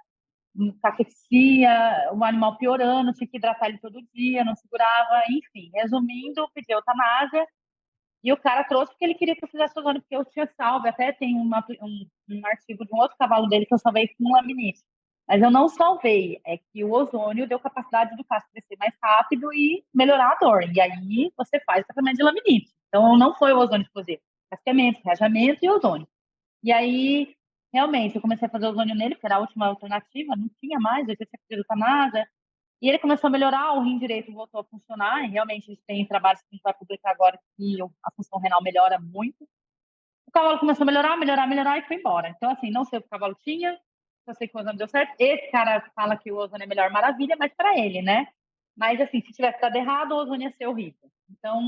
Speaker 2: caquexia, o animal piorando, tinha que hidratar ele todo dia, não segurava, enfim. Resumindo, pedi eutanásia e o cara trouxe porque ele queria que eu fizesse ozônio, porque eu tinha salvo, até tem um artigo de um outro cavalo dele que eu salvei com laminite. Mas eu não salvei, é que o ozônio deu capacidade do casco crescer mais rápido e melhorar a dor. E aí você faz o tratamento de laminite. Então não foi o ozônio exclusivo, casqueamento, reajamento e ozônio. E aí, realmente, eu comecei a fazer ozônio nele, que era a última alternativa, não tinha mais, eu já tinha pedido eutanásia. E ele começou a melhorar, o rim direito voltou a funcionar, e realmente a gente tem trabalhos que a gente vai publicar agora que a função renal melhora muito. O cavalo começou a melhorar, melhorar, melhorar e foi embora. Então, assim, não sei o que o cavalo tinha, só sei que o ozônio deu certo. Esse cara fala que o ozônio é melhor, maravilha, mas para ele, né? Mas, assim, se tivesse dado errado, o ozônio ia ser horrível. Então,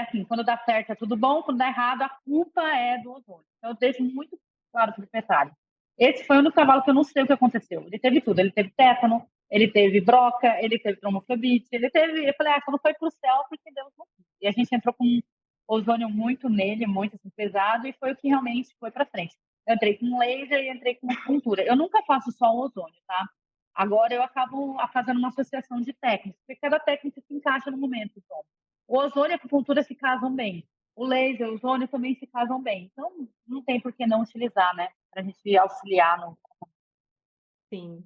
Speaker 2: assim, quando dá certo é tudo bom, quando dá errado, a culpa é do ozônio. Então, eu deixo muito claro para o proprietário. Esse foi o único cavalo que eu não sei o que aconteceu. Ele teve tudo. Ele teve tétano, ele teve broca, ele teve tromboflebite, ele teve... Eu falei, quando foi para o céu, porque Deus não quis. E a gente entrou com ozônio muito nele, muito assim, pesado, e foi o que realmente foi para frente. Eu entrei com laser e entrei com acupuntura. Eu nunca faço só o ozônio, tá? Agora eu acabo fazendo uma associação de técnicas, porque cada técnica se encaixa no momento. Então. O ozônio e a acupuntura se casam bem. O laser e o ozônio também se casam bem. Então, não tem por que não utilizar, né? Para a gente auxiliar no.
Speaker 3: Sim.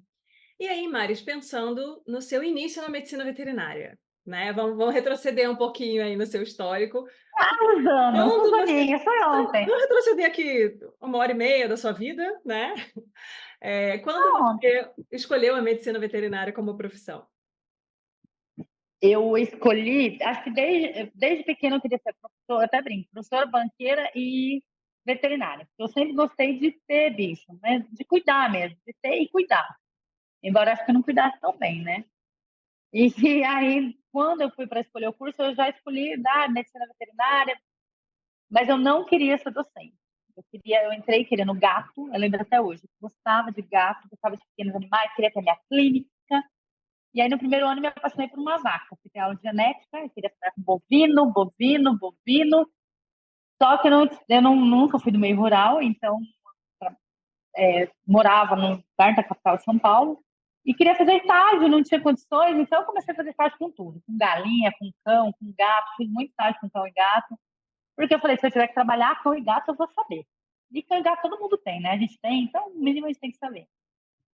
Speaker 3: E aí, Maris, pensando no seu início na medicina veterinária, né? Vamos retroceder um pouquinho aí no seu histórico.
Speaker 2: Os anos, os
Speaker 3: Quando você
Speaker 2: aninhos, foi ontem.
Speaker 3: Vamos retroceder aqui 1 hora e meia da sua vida, né? Quando
Speaker 2: Foi ontem.
Speaker 3: você escolheu a medicina veterinária como profissão?
Speaker 2: Eu escolhi, acho que desde pequena eu queria ser professora, até brinco, professora, banqueira e veterinária. Eu sempre gostei de ter bicho, né? De cuidar mesmo, de ter e cuidar. Embora acho que eu não cuidasse tão bem, né? E aí, quando eu fui para escolher o curso, eu já escolhi da medicina veterinária, mas eu não queria ser docente. Eu entrei querendo gato, eu lembro até hoje. Eu gostava de gato, gostava de pequenos animais, queria ter minha clínica. E aí, no primeiro ano, me apaixonei por uma vaca. Fui ter aula de genética, eu queria ficar com bovino, bovino, bovino. Só que nunca fui do meio rural, então morava perto da capital de São Paulo. E queria fazer estágio, não tinha condições, então eu comecei a fazer estágio com tudo. Com galinha, com cão, com gato. Fiz muito estágio com cão e gato. Porque eu falei, se eu tiver que trabalhar cão e gato, eu vou saber. E cão e gato todo mundo tem, né? A gente tem, então, no mínimo a gente tem que saber.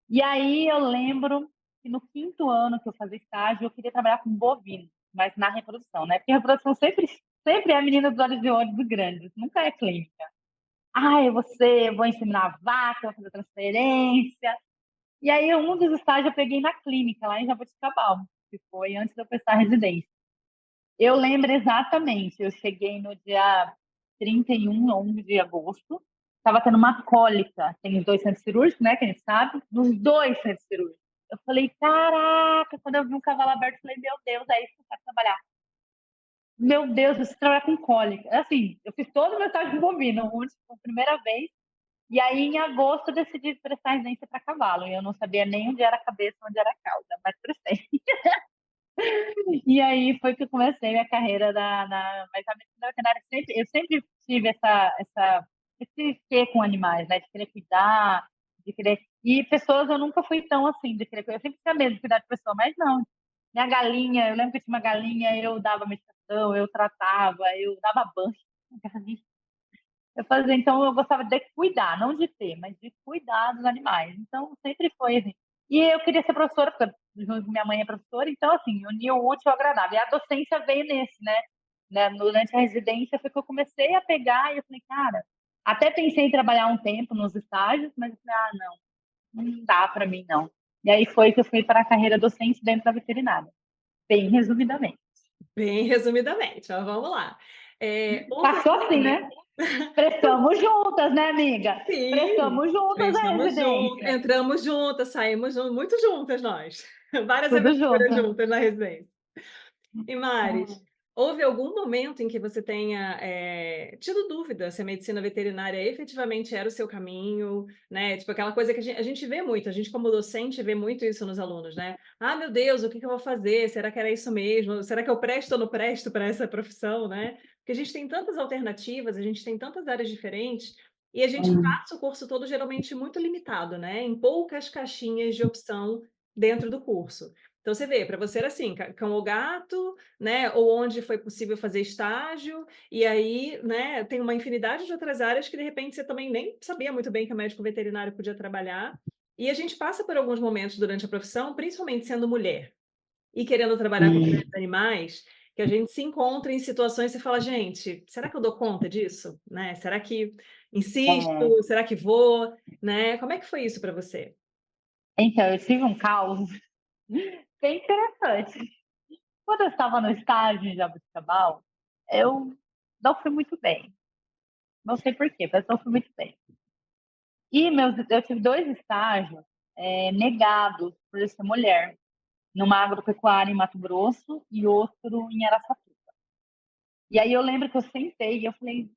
Speaker 2: E aí eu lembro que no quinto ano que eu fazia estágio, eu queria trabalhar com bovino, mas na reprodução, né? Porque a reprodução sempre é a menina dos olhos de olhos grandes, nunca é clínica. Vou inseminar a vaca, vou fazer transferência. E aí, um dos estágios eu peguei na clínica, lá em Jaboticabal. que foi antes de eu prestar residência. Eu lembro exatamente, eu cheguei no dia 31, 11 de agosto, estava tendo uma cólica, tem os 2 centros cirúrgicos, né, que a gente sabe, nos 2 centros cirúrgicos. Eu falei, caraca, quando eu vi um cavalo aberto, eu falei, meu Deus, é isso que eu quero trabalhar. Meu Deus, você trabalha com cólica. Assim, eu fiz todo o meu estágio de bovino, a primeira vez, e aí em agosto eu decidi prestar residência para cavalo, e eu não sabia nem onde era a cabeça, onde era a cauda, mas prestei. E aí foi que eu comecei minha carreira mas a medicina veterinária eu sempre tive esse quê com animais, né? De querer cuidar, de querer. E pessoas eu nunca fui tão assim, de querer. Eu sempre tinha medo de cuidar de pessoa, mas não. Minha galinha, eu lembro que eu tinha uma galinha, eu dava medicação, eu tratava, eu dava banho na galinha. Eu fazia, então eu gostava de cuidar, não de ter, mas de cuidar dos animais. Então sempre foi assim. E eu queria ser professora, porque minha mãe é professora, então assim, unir o útil ao agradável. E a docência veio durante a residência foi que eu comecei a pegar e eu falei, cara, até pensei em trabalhar um tempo nos estágios, mas eu falei, não dá para mim não. E aí foi que eu fui para a carreira docente dentro da veterinária, bem resumidamente.
Speaker 3: Bem resumidamente, mas vamos lá.
Speaker 2: Passou assim, né? Prestamos juntas, né, amiga?
Speaker 3: Sim,
Speaker 2: Prestamos juntas a
Speaker 3: pensamos juntas,
Speaker 2: residência.
Speaker 3: entramos juntas, saímos muito juntas nós. Várias
Speaker 2: Tudo
Speaker 3: aventuras
Speaker 2: junto.
Speaker 3: juntas na residência. E Maris, houve algum momento em que você tenha tido dúvida se a medicina veterinária efetivamente era o seu caminho, né? Tipo aquela coisa que a gente vê muito, a gente como docente vê muito isso nos alunos, né? Ah, meu Deus, o que eu vou fazer? Será que era isso mesmo? Será que eu presto ou não presto para essa profissão, né? Porque a gente tem tantas alternativas, a gente tem tantas áreas diferentes e a gente passa o curso todo geralmente muito limitado, né? Em poucas caixinhas de opção dentro do curso. Então você vê, para você era assim, cão ou gato, né? Ou onde foi possível fazer estágio, e aí, né, tem uma infinidade de outras áreas que de repente você também nem sabia muito bem que o médico veterinário podia trabalhar. E a gente passa por alguns momentos durante a profissão, principalmente sendo mulher e querendo trabalhar com grandes animais, que a gente se encontra em situações e você fala, gente, será que eu dou conta disso? Né? Será que
Speaker 2: É,
Speaker 3: insisto? Será que vou? Né? Como é que foi isso para você?
Speaker 2: então, eu tive um caos bem interessante. Quando eu estava no estágio em Jabuticabal, eu não fui muito bem. Não sei por quê, mas não fui muito bem. E eu tive 2 estágios negados por eu ser mulher, numa agropecuária em Mato Grosso e outro em Araçatuba. E aí eu lembro que eu sentei e eu falei,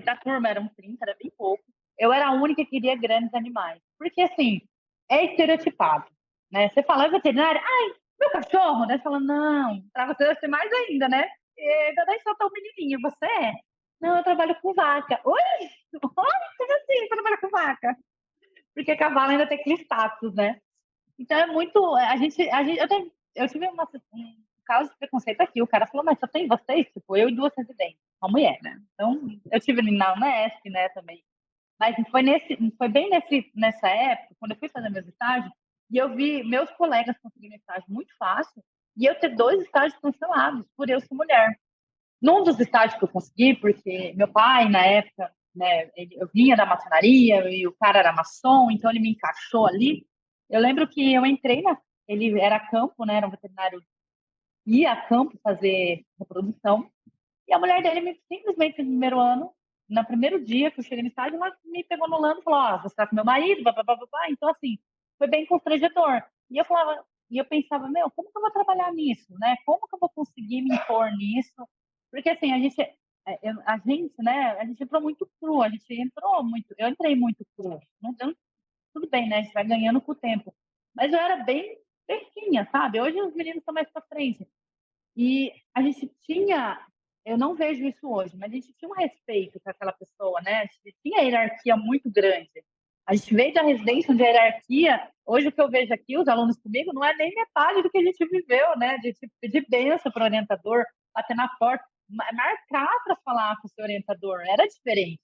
Speaker 2: da turma eram 30, era bem pouco, eu era a única que queria grandes animais. Porque, assim, é estereotipado, né? Você fala, é veterinária? Ai, meu cachorro? Daí você fala, não, pra você deve ser mais ainda, né? Eu nem sou tão menininha, você é? Não, eu trabalho com vaca. Oi? Oi? Como assim você trabalha com vaca? Porque cavalo ainda tem aquele status, né? Então é muito. Eu tive um caso de preconceito aqui. O cara falou, mas só tem vocês? Tipo, eu e 2 residentes, uma mulher, né? Então, eu tive ali na Unesp, né, também. Mas foi bem nessa época, quando eu fui fazer meus estágios, e eu vi meus colegas conseguirem estágio muito fácil, e eu ter 2 estágios cancelados por eu ser mulher. Num dos estágios que eu consegui, porque meu pai, na época, né, eu vinha da maçonaria e o cara era maçom, então ele me encaixou ali. Eu lembro que eu entrei ele era a campo, né, era um veterinário, ia a campo fazer reprodução, e a mulher dele simplesmente no primeiro ano, no primeiro dia que eu cheguei no estágio, ela me pegou no lado e falou: Ó, você tá com meu marido, blá, blá, blá, blá, blá. Então, assim, foi bem constrangedor. E eu pensava, meu, como que eu vou trabalhar nisso, né? Como que eu vou conseguir me impor nisso? Porque, assim, a gente entrou muito cru, eu entrei muito cru. Tudo bem, né? A gente vai ganhando com o tempo. Mas eu era bem pertinha, sabe? Hoje os meninos estão mais pra frente. E a gente tinha, eu não vejo isso hoje, mas a gente tinha um respeito com aquela pessoa, né? A gente tinha hierarquia muito grande. A gente veio da residência de hierarquia. Hoje o que eu vejo aqui, os alunos comigo, não é nem metade do que a gente viveu, né? De tipo, pedir benção para o orientador, bater na porta, marcar para falar com o seu orientador, era diferente.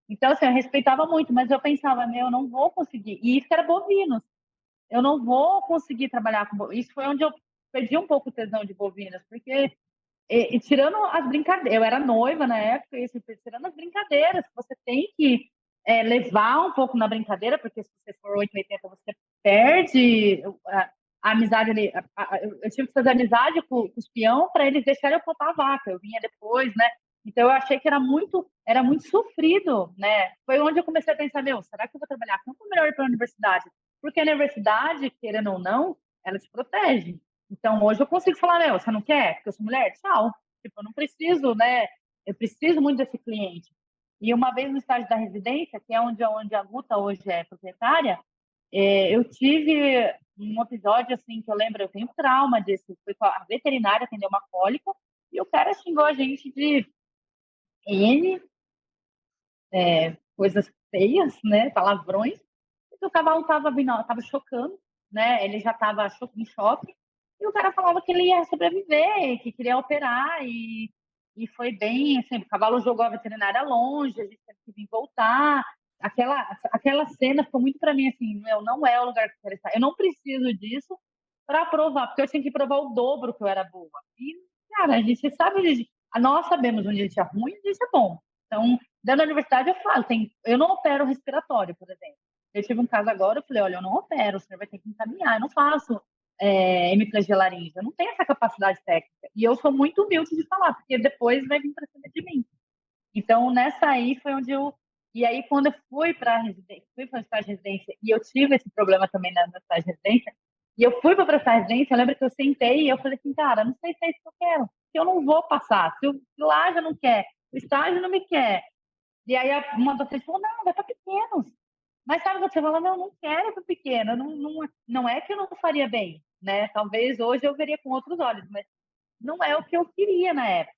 Speaker 2: Então, assim, eu respeitava muito, mas eu pensava, meu, eu não vou conseguir. E isso era bovinos. Eu não vou conseguir trabalhar com bovinos. Isso foi onde eu perdi um pouco o tesão de bovinos, porque tirando as brincadeiras, eu era noiva na época, e assim, tirando as brincadeiras, você tem que levar um pouco na brincadeira, porque se você for 880, você perde a amizade ali, eu tive que fazer amizade com os peão para eles deixarem eu cortar a vaca. Eu vinha depois, né? Então eu achei que era muito sofrido, né? Foi onde eu comecei a pensar, meu, será que eu vou trabalhar? Como é melhor ir para a universidade? Porque a universidade, querendo ou não, ela te protege. Então hoje eu consigo falar, meu, você não quer? Porque eu sou mulher? Tchau. Tipo, eu não preciso, né? Eu preciso muito desse cliente. E uma vez no estágio da residência, que é onde a Guta hoje é proprietária, eu tive um episódio assim que eu lembro, eu tenho trauma disso. Foi com a veterinária atendeu uma cólica e o cara xingou a gente de N coisas feias, né? Palavrões. E o cavalo estava chocando, né? Ele já estava em choque. E o cara falava que ele ia sobreviver, que queria operar. E foi bem assim: o cavalo jogou a veterinária longe, a gente teve que vir voltar. Aquela cena ficou muito para mim assim: meu, não é o lugar que eu quero estar. Eu não preciso disso para provar, porque eu tinha que provar o dobro que eu era boa. E, cara, a gente sabe, nós sabemos onde a gente é ruim e onde a gente é bom. Então, dentro da universidade, eu falo: eu não opero respiratório, por exemplo. Eu tive um caso agora, eu falei: olha, eu não opero, o senhor vai ter que encaminhar, eu não faço hemiplegia laríngea, eu não tenho essa capacidade técnica. E eu sou muito humilde de falar, porque depois vai vir para cima de mim. Então, nessa aí foi onde eu. E aí, quando eu fui para a residência, fui para o estágio de residência, e eu tive esse problema também no estágio de residência, e eu fui para prestar residência, eu lembro que eu sentei e eu falei assim, cara, não sei se é isso que eu quero, se eu não vou passar, se lá já não quer, o estágio não me quer. E aí uma docente falou, não, vai para pequenos. Mas sabe quando você fala, não, não quero para pequeno, não é que eu não faria bem, né? Talvez hoje eu veria com outros olhos, mas não é o que eu queria na época.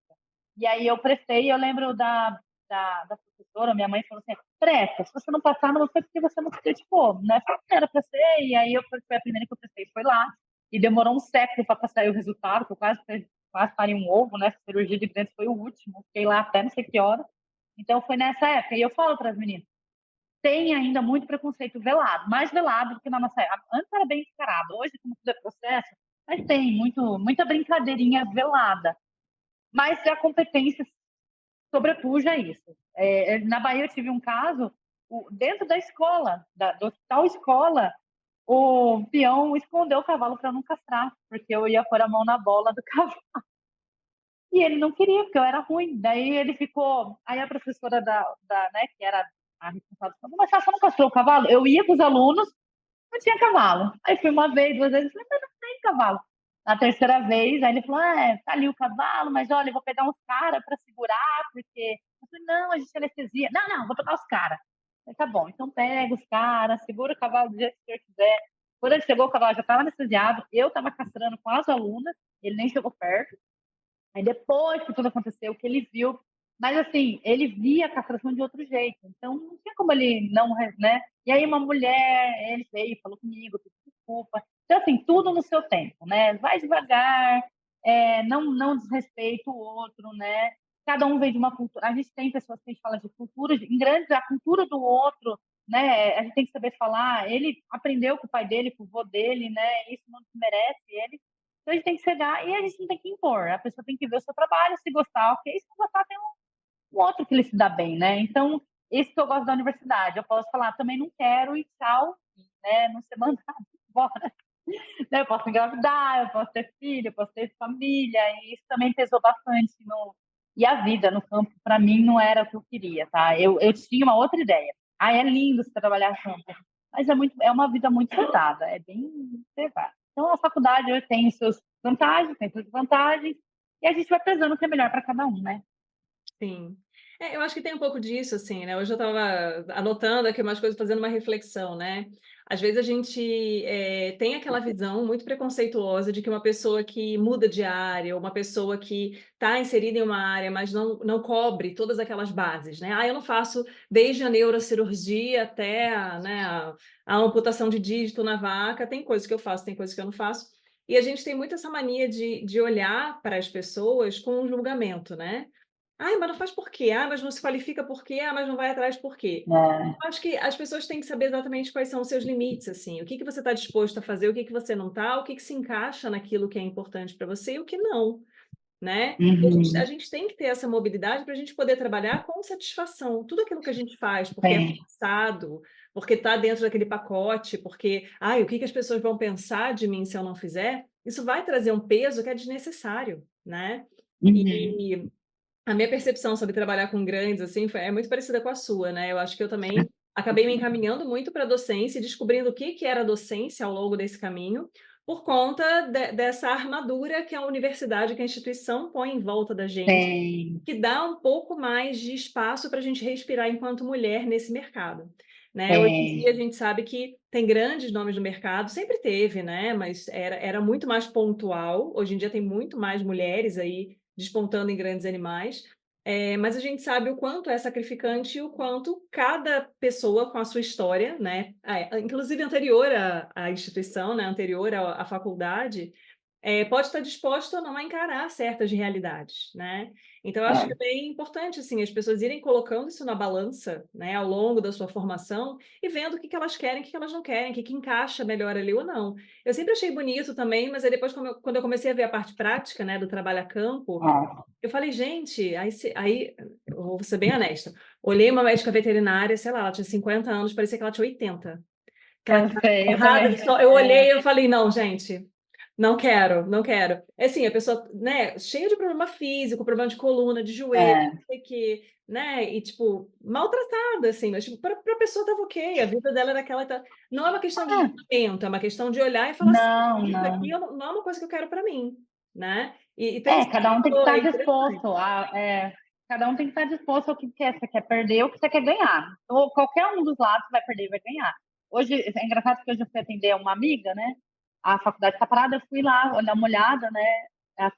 Speaker 2: E aí eu prestei, eu lembro da professora, minha mãe falou assim, presta, se você não passar, não foi porque você não se dedicou, né? Foi que era para ser, e aí foi a primeira que eu prestei, foi lá, e demorou um século para passar o resultado, que eu quase parei um ovo, né? A cirurgia de dentro foi o último, fiquei lá até não sei que hora. Então foi nessa época, e eu falo para as meninas, tem ainda muito preconceito velado, mais velado do que na nossa época. Antes era bem descarado, hoje, como tudo é processo, mas tem muita brincadeirinha velada. Mas a competência sobrepuja isso. Na Bahia eu tive um caso, dentro da escola, do hospital escola, o peão escondeu o cavalo para não castrar, porque eu ia pôr a mão na bola do cavalo. E ele não queria, porque eu era ruim. Daí ele ficou. Aí a professora né, que era a responsável, falou, mas você não castrou o cavalo? Eu ia com os alunos, não tinha cavalo. Aí fui uma vez, duas vezes, falei, mas não tem cavalo. Na terceira vez, aí ele falou, tá ali o cavalo, mas olha, eu vou pegar uns caras para segurar, porque... Eu falei, não, a gente anestesia. Não, não, vou pegar os caras. Tá bom, então pega os caras, segura o cavalo do jeito que você quiser. Quando ele chegou, o cavalo já estava anestesiado, eu estava castrando com as alunas, ele nem chegou perto. Aí depois que tudo aconteceu, que ele viu, mas assim, ele via a castração de outro jeito, então não tinha como ele não, né? E aí uma mulher, ele veio, falou comigo, pediu desculpa. Então assim, tudo no seu tempo, né? Vai devagar, não desrespeita o outro, né? Cada um vem de uma cultura. A gente tem pessoas que a gente fala de cultura, em grandes, a cultura do outro, né? A gente tem que saber falar. Ele aprendeu com o pai dele, com o vô dele, né? Isso não desmerece ele. Então a gente tem que chegar e a gente não tem que impor. A pessoa tem que ver o seu trabalho, se gostar, ok. Se não gostar, tem um outro que ele se dá bem, né? Então, esse que eu gosto da universidade. Eu posso falar, também não quero e tchau, né? Não ser mandado embora. Né? Eu posso engravidar, eu posso ter filho, eu posso ter família, e isso também pesou bastante no. E a vida no campo, para mim, não era o que eu queria, tá? Eu tinha uma outra ideia. Ah, é lindo você trabalhar campo, mas é uma vida muito pesada, é bem pesada. Então, a faculdade hoje tem suas vantagens, tem suas desvantagens, e a gente vai pesando o que é melhor para cada um, né?
Speaker 3: Sim. Eu acho que tem um pouco disso, assim, né? Hoje eu estava anotando aqui umas coisas, fazendo uma reflexão, né? Às vezes a gente tem aquela visão muito preconceituosa de que uma pessoa que muda de área, ou uma pessoa que está inserida em uma área, mas não cobre todas aquelas bases, né? Ah, eu não faço desde a neurocirurgia até né, a amputação de dígito na vaca, tem coisas que eu faço, tem coisas que eu não faço. E a gente tem muito essa mania de olhar para as pessoas com um julgamento, né? Ai, mas não faz por quê? Ah, mas não se qualifica por quê? Ah, mas não vai atrás por quê?
Speaker 2: É,
Speaker 3: Eu acho que as pessoas têm que saber exatamente quais são os seus limites, assim, o que que você está disposto a fazer, o que que você não está, o que que se encaixa naquilo que é importante para você e o que não. né? E a
Speaker 2: Uhum.
Speaker 3: gente tem que ter essa mobilidade para a gente poder trabalhar com satisfação. Tudo aquilo que a gente faz, porque é
Speaker 2: Tem.
Speaker 3: forçado, porque está dentro daquele pacote, porque, ai, o que que as pessoas vão pensar de mim se eu não fizer? Isso vai trazer um peso que é desnecessário, né?
Speaker 2: Uhum.
Speaker 3: E a minha percepção sobre trabalhar com grandes, assim, é muito parecida com a sua, né? Eu acho que eu também acabei me encaminhando muito para a docência e descobrindo o que que era a docência ao longo desse caminho, por conta dessa armadura que a universidade, que a instituição põe em volta da gente,
Speaker 2: Tem.
Speaker 3: que dá um pouco mais de espaço para a gente respirar enquanto mulher nesse mercado, né? Hoje em dia a
Speaker 2: Tem.
Speaker 3: gente sabe que tem grandes nomes no mercado, sempre teve, né? Mas era muito mais pontual. Hoje em dia tem muito mais mulheres aí despontando em grandes animais. Mas a gente sabe o quanto é sacrificante e o quanto cada pessoa com a sua história, né? Inclusive anterior à instituição, né? Anterior à faculdade, pode estar disposto ou não a encarar certas realidades, né? Então, eu acho que
Speaker 2: É.
Speaker 3: é bem importante, assim, as pessoas irem colocando isso na balança, né, ao longo da sua formação e vendo o que que elas querem, o que que elas não querem, o que que encaixa melhor ali ou não. Eu sempre achei bonito também, mas aí depois, quando eu comecei a ver a parte prática, né, do trabalho a campo,
Speaker 2: Ó.
Speaker 3: eu falei, gente, aí eu vou ser bem honesta, olhei uma médica veterinária, sei lá, ela tinha 50 anos, parecia que ela tinha 80. Aquela
Speaker 2: Eu
Speaker 3: cara
Speaker 2: sei, eu
Speaker 3: borrada
Speaker 2: também.
Speaker 3: de sol. Eu
Speaker 2: É.
Speaker 3: olhei e eu falei, não, gente, não quero, não quero. É assim, a pessoa, né, cheia de problema físico, problema de coluna, de joelho,
Speaker 2: É.
Speaker 3: não sei o quê, né, e tipo, maltratada, assim, mas tipo, para a pessoa estava ok, a vida dela era aquela. Não é uma questão de
Speaker 2: É.
Speaker 3: julgamento, é uma questão de olhar e falar assim,
Speaker 2: Não,
Speaker 3: isso aqui
Speaker 2: não.
Speaker 3: não é uma coisa que eu quero para mim, né? Então,
Speaker 2: É,
Speaker 3: isso
Speaker 2: cada um tem que
Speaker 3: é
Speaker 2: estar
Speaker 3: interessante.
Speaker 2: disposto cada um tem que estar disposto ao que quer. Você quer perder ou que você quer ganhar. Ou qualquer um dos lados vai perder e vai ganhar. Hoje, é engraçado que hoje eu fui atender uma amiga, né? A faculdade está parada, eu fui lá dar uma olhada, né?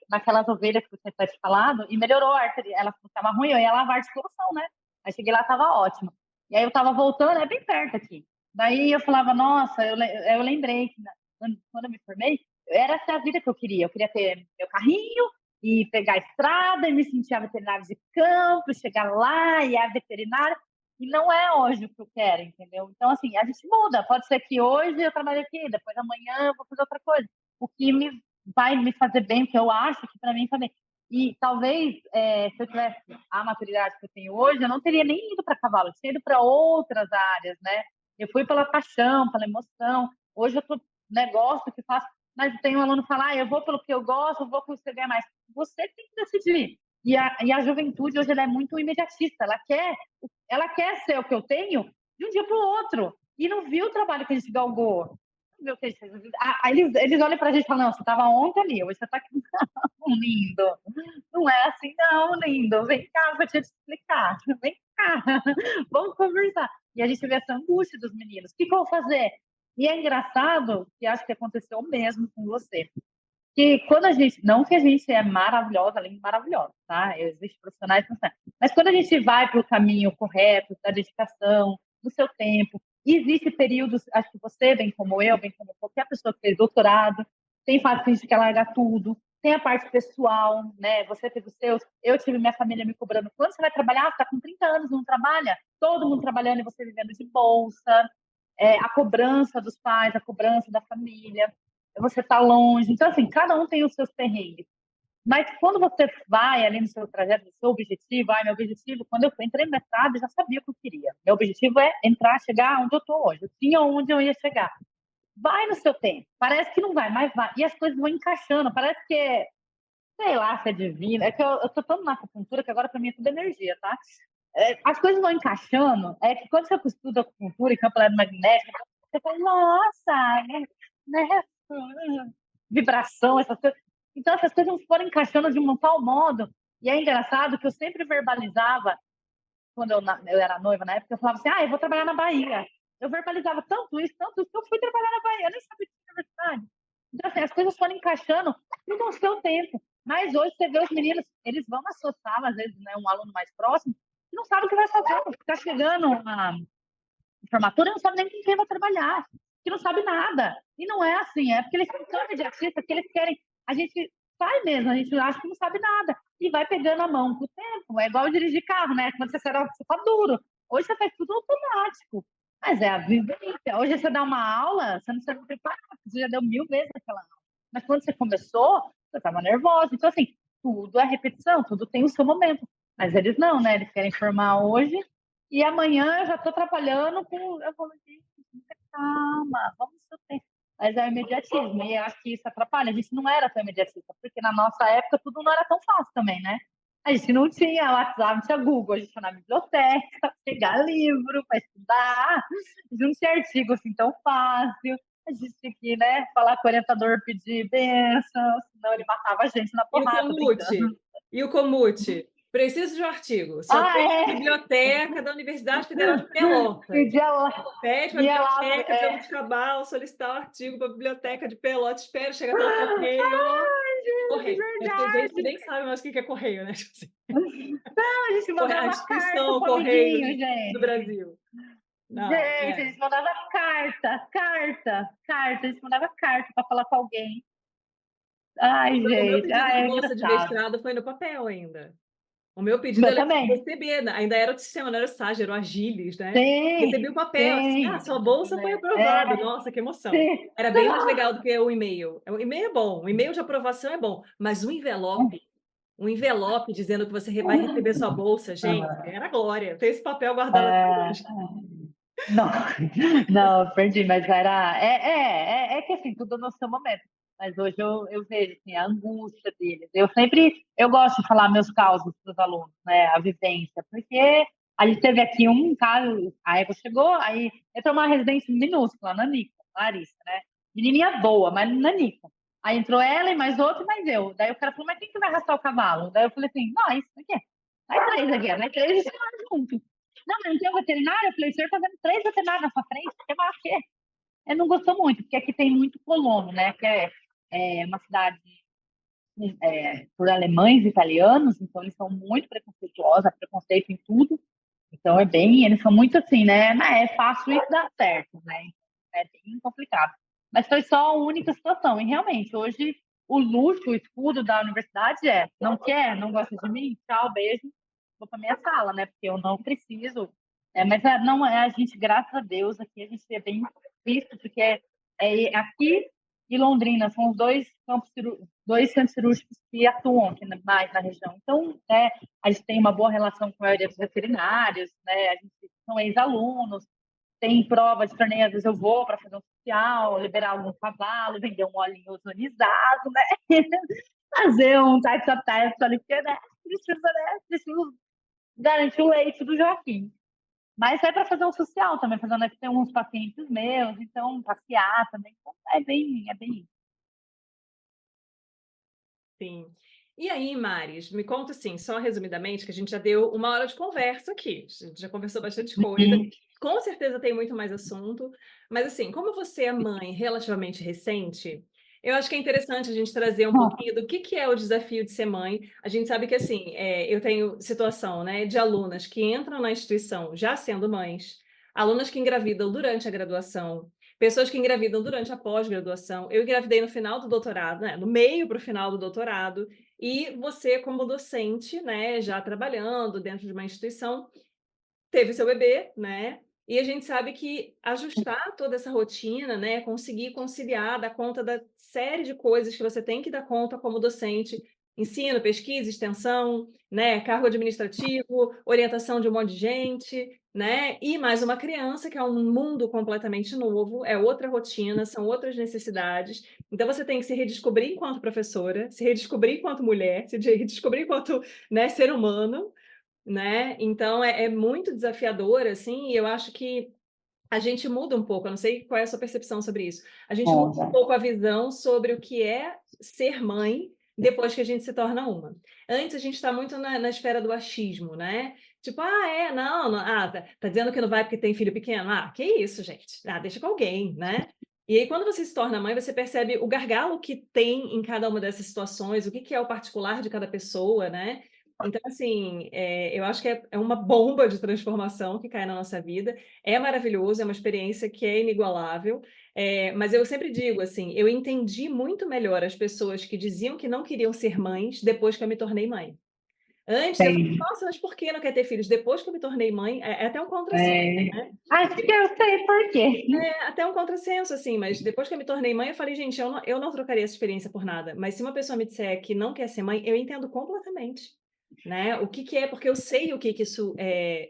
Speaker 2: Naquelas ovelhas que você tinha te falado, e melhorou a arteria. Ela estava ruim, eu ia lavar a articulação, né? Aí cheguei lá, estava ótimo. E aí eu estava voltando, é bem perto aqui. Daí eu falava, nossa, eu lembrei que quando eu me formei, era essa a vida que eu queria. Eu queria ter meu carrinho e pegar a estrada e me sentir a veterinária de campo, chegar lá e a veterinária. E não é hoje o que eu quero, entendeu? Então, assim, a gente muda. Pode ser que hoje eu trabalhe aqui, depois amanhã eu vou fazer outra coisa. O que vai me fazer bem, o que eu acho que para mim também. E talvez, se eu tivesse a maturidade que eu tenho hoje, eu não teria nem ido para cavalo, eu teria ido para outras áreas, né? Eu fui pela paixão, pela emoção. Hoje eu tô negócio que faço, mas tem um aluno que fala, eu vou pelo que eu gosto, eu vou com você ganhar mais. Você tem que decidir. E a juventude hoje ela é muito imediatista, ela quer ser o que eu tenho de um dia para o outro. E não viu o trabalho que a gente galgou. Meu, eles olham pra gente e falam, não, você estava ontem ali, hoje você está aqui. Não, lindo. Não é assim, não, lindo. Vem cá, vou te explicar. Vem cá, vamos conversar. E a gente vê essa angústia dos meninos. O que eu vou fazer? E é engraçado, que acho que aconteceu mesmo com você, que quando a gente, não que a gente é maravilhosa, além de maravilhosa, tá? Existem profissionais, mas quando a gente vai para o caminho correto, da dedicação, do seu tempo, e existe períodos, acho que você, bem como eu, bem como qualquer pessoa que fez doutorado, tem fase que a gente quer largar tudo, tem a parte pessoal, né? Você teve os seus, eu tive minha família me cobrando. Quando você vai trabalhar, você está com 30 anos, não trabalha, todo mundo trabalhando e você vivendo de bolsa, a cobrança dos pais, a cobrança da família, você está longe. Então, assim, cada um tem os seus perrengues. Mas quando você vai ali no seu trajeto, no seu objetivo, meu objetivo, quando eu entrei no mestrado, eu já sabia o que eu queria. Meu objetivo é entrar, chegar onde eu estou hoje. Eu tinha onde eu ia chegar. Vai no seu tempo. Parece que não vai, mas vai. E as coisas vão encaixando. Parece que sei lá, se é divino. É que eu tô tão na acupuntura que agora para mim é tudo energia, tá? As coisas vão encaixando. É que quando você estuda acupuntura e campo eletromagnético, você fala, nossa, né? Vibração, essas coisas. Então, essas coisas foram encaixando de um tal modo. E é engraçado que eu sempre verbalizava, quando eu era noiva na época, eu falava assim, eu vou trabalhar na Bahia. Eu verbalizava tanto isso, que eu fui trabalhar na Bahia. Eu nem sabia que tinha universidade. Então, assim, as coisas foram encaixando no seu tempo. Mas hoje você vê os meninos, eles vão na sua sala, às vezes, né, um aluno mais próximo, que não sabe o que vai fazer, está chegando a formatura, não sabe nem com quem vai trabalhar, que não sabe nada. E não é assim, é porque eles são tão imediatistas que eles querem. A gente sai mesmo, a gente acha que não sabe nada. E vai pegando a mão com o tempo. É igual dirigir carro, né? Quando você sai, você tá duro. Hoje você faz tudo automático. Mas é a vivência. Hoje você dá uma aula, você não sabe preparar, você já deu 1000 vezes aquela aula. Mas quando você começou, você estava nervosa. Então, assim, tudo é repetição, tudo tem o seu momento. Mas eles não, né? Eles querem formar hoje e amanhã eu já estou trabalhando com. Eu falo, gente, calma, vamos seu tempo. Mas é o imediatismo, e eu acho que isso atrapalha. A gente não era tão imediatista, porque na nossa época tudo não era tão fácil também, né? A gente não tinha WhatsApp, não tinha Google, a gente ia na biblioteca, pegar livro para estudar, a gente não tinha artigo assim tão fácil. A gente tinha que, né, falar com o orientador, pedir bênção, senão ele matava a gente na
Speaker 3: E o
Speaker 2: porrada, brincando.
Speaker 3: Comute? E o Comute? Preciso de um artigo. Só
Speaker 2: Ah,
Speaker 3: tem na
Speaker 2: é?
Speaker 3: biblioteca da Universidade Federal de Pelotas.
Speaker 2: Pedia lá,
Speaker 3: Pede para a
Speaker 2: ia lá,
Speaker 3: biblioteca de Jabuticabal solicitar o artigo para a biblioteca de Pelotas. Espera, chega pelo correio. Correio. Deve ter gente que
Speaker 2: verdade.
Speaker 3: nem sabe mais o que é correio, né? Tipo assim,
Speaker 2: A gente
Speaker 3: a
Speaker 2: mandava carta
Speaker 3: instituição
Speaker 2: pro amiguinho,
Speaker 3: Correios do
Speaker 2: gente.
Speaker 3: Brasil. Não,
Speaker 2: Gente, a gente mandava carta. A gente mandava carta para falar com alguém. Ai,
Speaker 3: O meu
Speaker 2: gente,
Speaker 3: pedido de
Speaker 2: é
Speaker 3: bolsa de
Speaker 2: engraçado.
Speaker 3: mestrado foi no papel ainda. O meu
Speaker 2: O
Speaker 3: pedido
Speaker 2: meu
Speaker 3: era para
Speaker 2: também.
Speaker 3: receber, né? Ainda era o sistema, não era o estágio, era o Agilis, né? Recebi
Speaker 2: Sim,
Speaker 3: o papel, assim,
Speaker 2: sim.
Speaker 3: sua bolsa foi aprovada.
Speaker 2: É,
Speaker 3: Nossa, que emoção.
Speaker 2: sim.
Speaker 3: Era bem mais legal do que o e-mail. O e-mail é bom, o e-mail de aprovação é bom, mas um envelope dizendo que você vai receber sua bolsa, gente, era glória. Eu tenho esse papel guardado até
Speaker 2: É,
Speaker 3: hoje.
Speaker 2: não, não, perdi, mas era. É que assim, tudo no seu momento. Mas hoje eu vejo assim, a angústia deles. Eu gosto de falar meus causos para os alunos, né? A vivência, porque a gente teve aqui um caso, a Eva chegou, aí entrou uma residência minúscula, Nanica, Larissa, né? Menininha boa, mas Nanica. Aí entrou ela e mais outro e mais eu. Daí o cara falou, mas quem que vai arrastar o cavalo? Daí eu falei assim, nós, aqui. Nós três aqui, nós três e nós juntos. Não, mas não tem um veterinário? Eu falei, o senhor tá vendo 3 veterinários na sua frente? Quer mais o quê? Ele não gostou muito, porque aqui tem muito colono, né? Que é uma cidade por alemães e italianos, então eles são muito preconceituosos, há preconceito em tudo. Então eles são muito assim, né? Mas é fácil isso dar certo, né? É bem complicado. Mas foi só a única situação. E realmente, hoje, o luxo, o escudo da universidade não quer, não gosta de mim? Tchau, beijo, vou para minha sala, né? Porque eu não preciso. Mas não é a gente, graças a Deus, aqui a gente é bem visto, porque aqui e Londrina são os dois centros cirúrgicos que atuam aqui mais na região. Então, a gente tem uma boa relação com a maioria dos veterinários, né? A gente são ex-alunos, tem prova de torneio, às vezes eu vou para fazer um social, liberar algum cavalo, vender um olhinho ozonizado, né? Fazer um teste ali, porque preciso garantir o leite do Joaquim. Mas é para fazer um social também, fazendo tem uns pacientes meus, então passear também. Então, é bem isso.
Speaker 3: Sim. E aí, Maris, me conta assim, só resumidamente, que a gente já deu 1 hora de conversa aqui, a gente já conversou bastante coisa, com certeza tem muito mais assunto, mas assim, como você é mãe relativamente recente, eu acho que é interessante a gente trazer um pouquinho do que é o desafio de ser mãe. A gente sabe que assim, eu tenho situação, né, de alunas que entram na instituição já sendo mães, alunas que engravidam durante a graduação, pessoas que engravidam durante a pós-graduação. Eu engravidei no final do doutorado, né, no meio para o final do doutorado, e você, como docente, né, já trabalhando dentro de uma instituição, teve seu bebê, né? E a gente sabe que ajustar toda essa rotina, né, conseguir conciliar, dar conta da série de coisas que você tem que dar conta como docente, ensino, pesquisa, extensão, né, cargo administrativo, orientação de um monte de gente, né, e mais uma criança que é um mundo completamente novo, é outra rotina, são outras necessidades. Então você tem que se redescobrir enquanto professora, se redescobrir enquanto mulher, se redescobrir enquanto, né, ser humano, né? Então é muito desafiador, assim, e eu acho que a gente muda um pouco, eu não sei qual é a sua percepção sobre isso. A gente muda um pouco a visão sobre o que é ser mãe depois que a gente se torna uma. Antes a gente está muito na esfera do achismo, né? Tipo, não, tá dizendo que não vai porque tem filho pequeno? Ah, que isso, gente? Ah, deixa com alguém, né? E aí, quando você se torna mãe, você percebe o gargalo que tem em cada uma dessas situações, o que é o particular de cada pessoa, né? Então, assim, eu acho que é uma bomba de transformação que cai na nossa vida. É maravilhoso, é uma experiência que é inigualável, mas eu sempre digo assim, eu entendi muito melhor as pessoas que diziam que não queriam ser mães depois que eu me tornei mãe. Antes eu falei:
Speaker 2: Entendi.
Speaker 3: "Nossa, mas por que não quer ter filhos?". Depois que eu me tornei mãe, é até um contrassenso,
Speaker 2: É,
Speaker 3: né.
Speaker 2: acho que eu sei por quê.
Speaker 3: É até um contrassenso, assim, mas depois que eu me tornei mãe, eu falei: "Gente, eu não trocaria essa experiência por nada", mas se uma pessoa me disser que não quer ser mãe, eu entendo completamente, né, o que que é, porque eu sei o que que isso,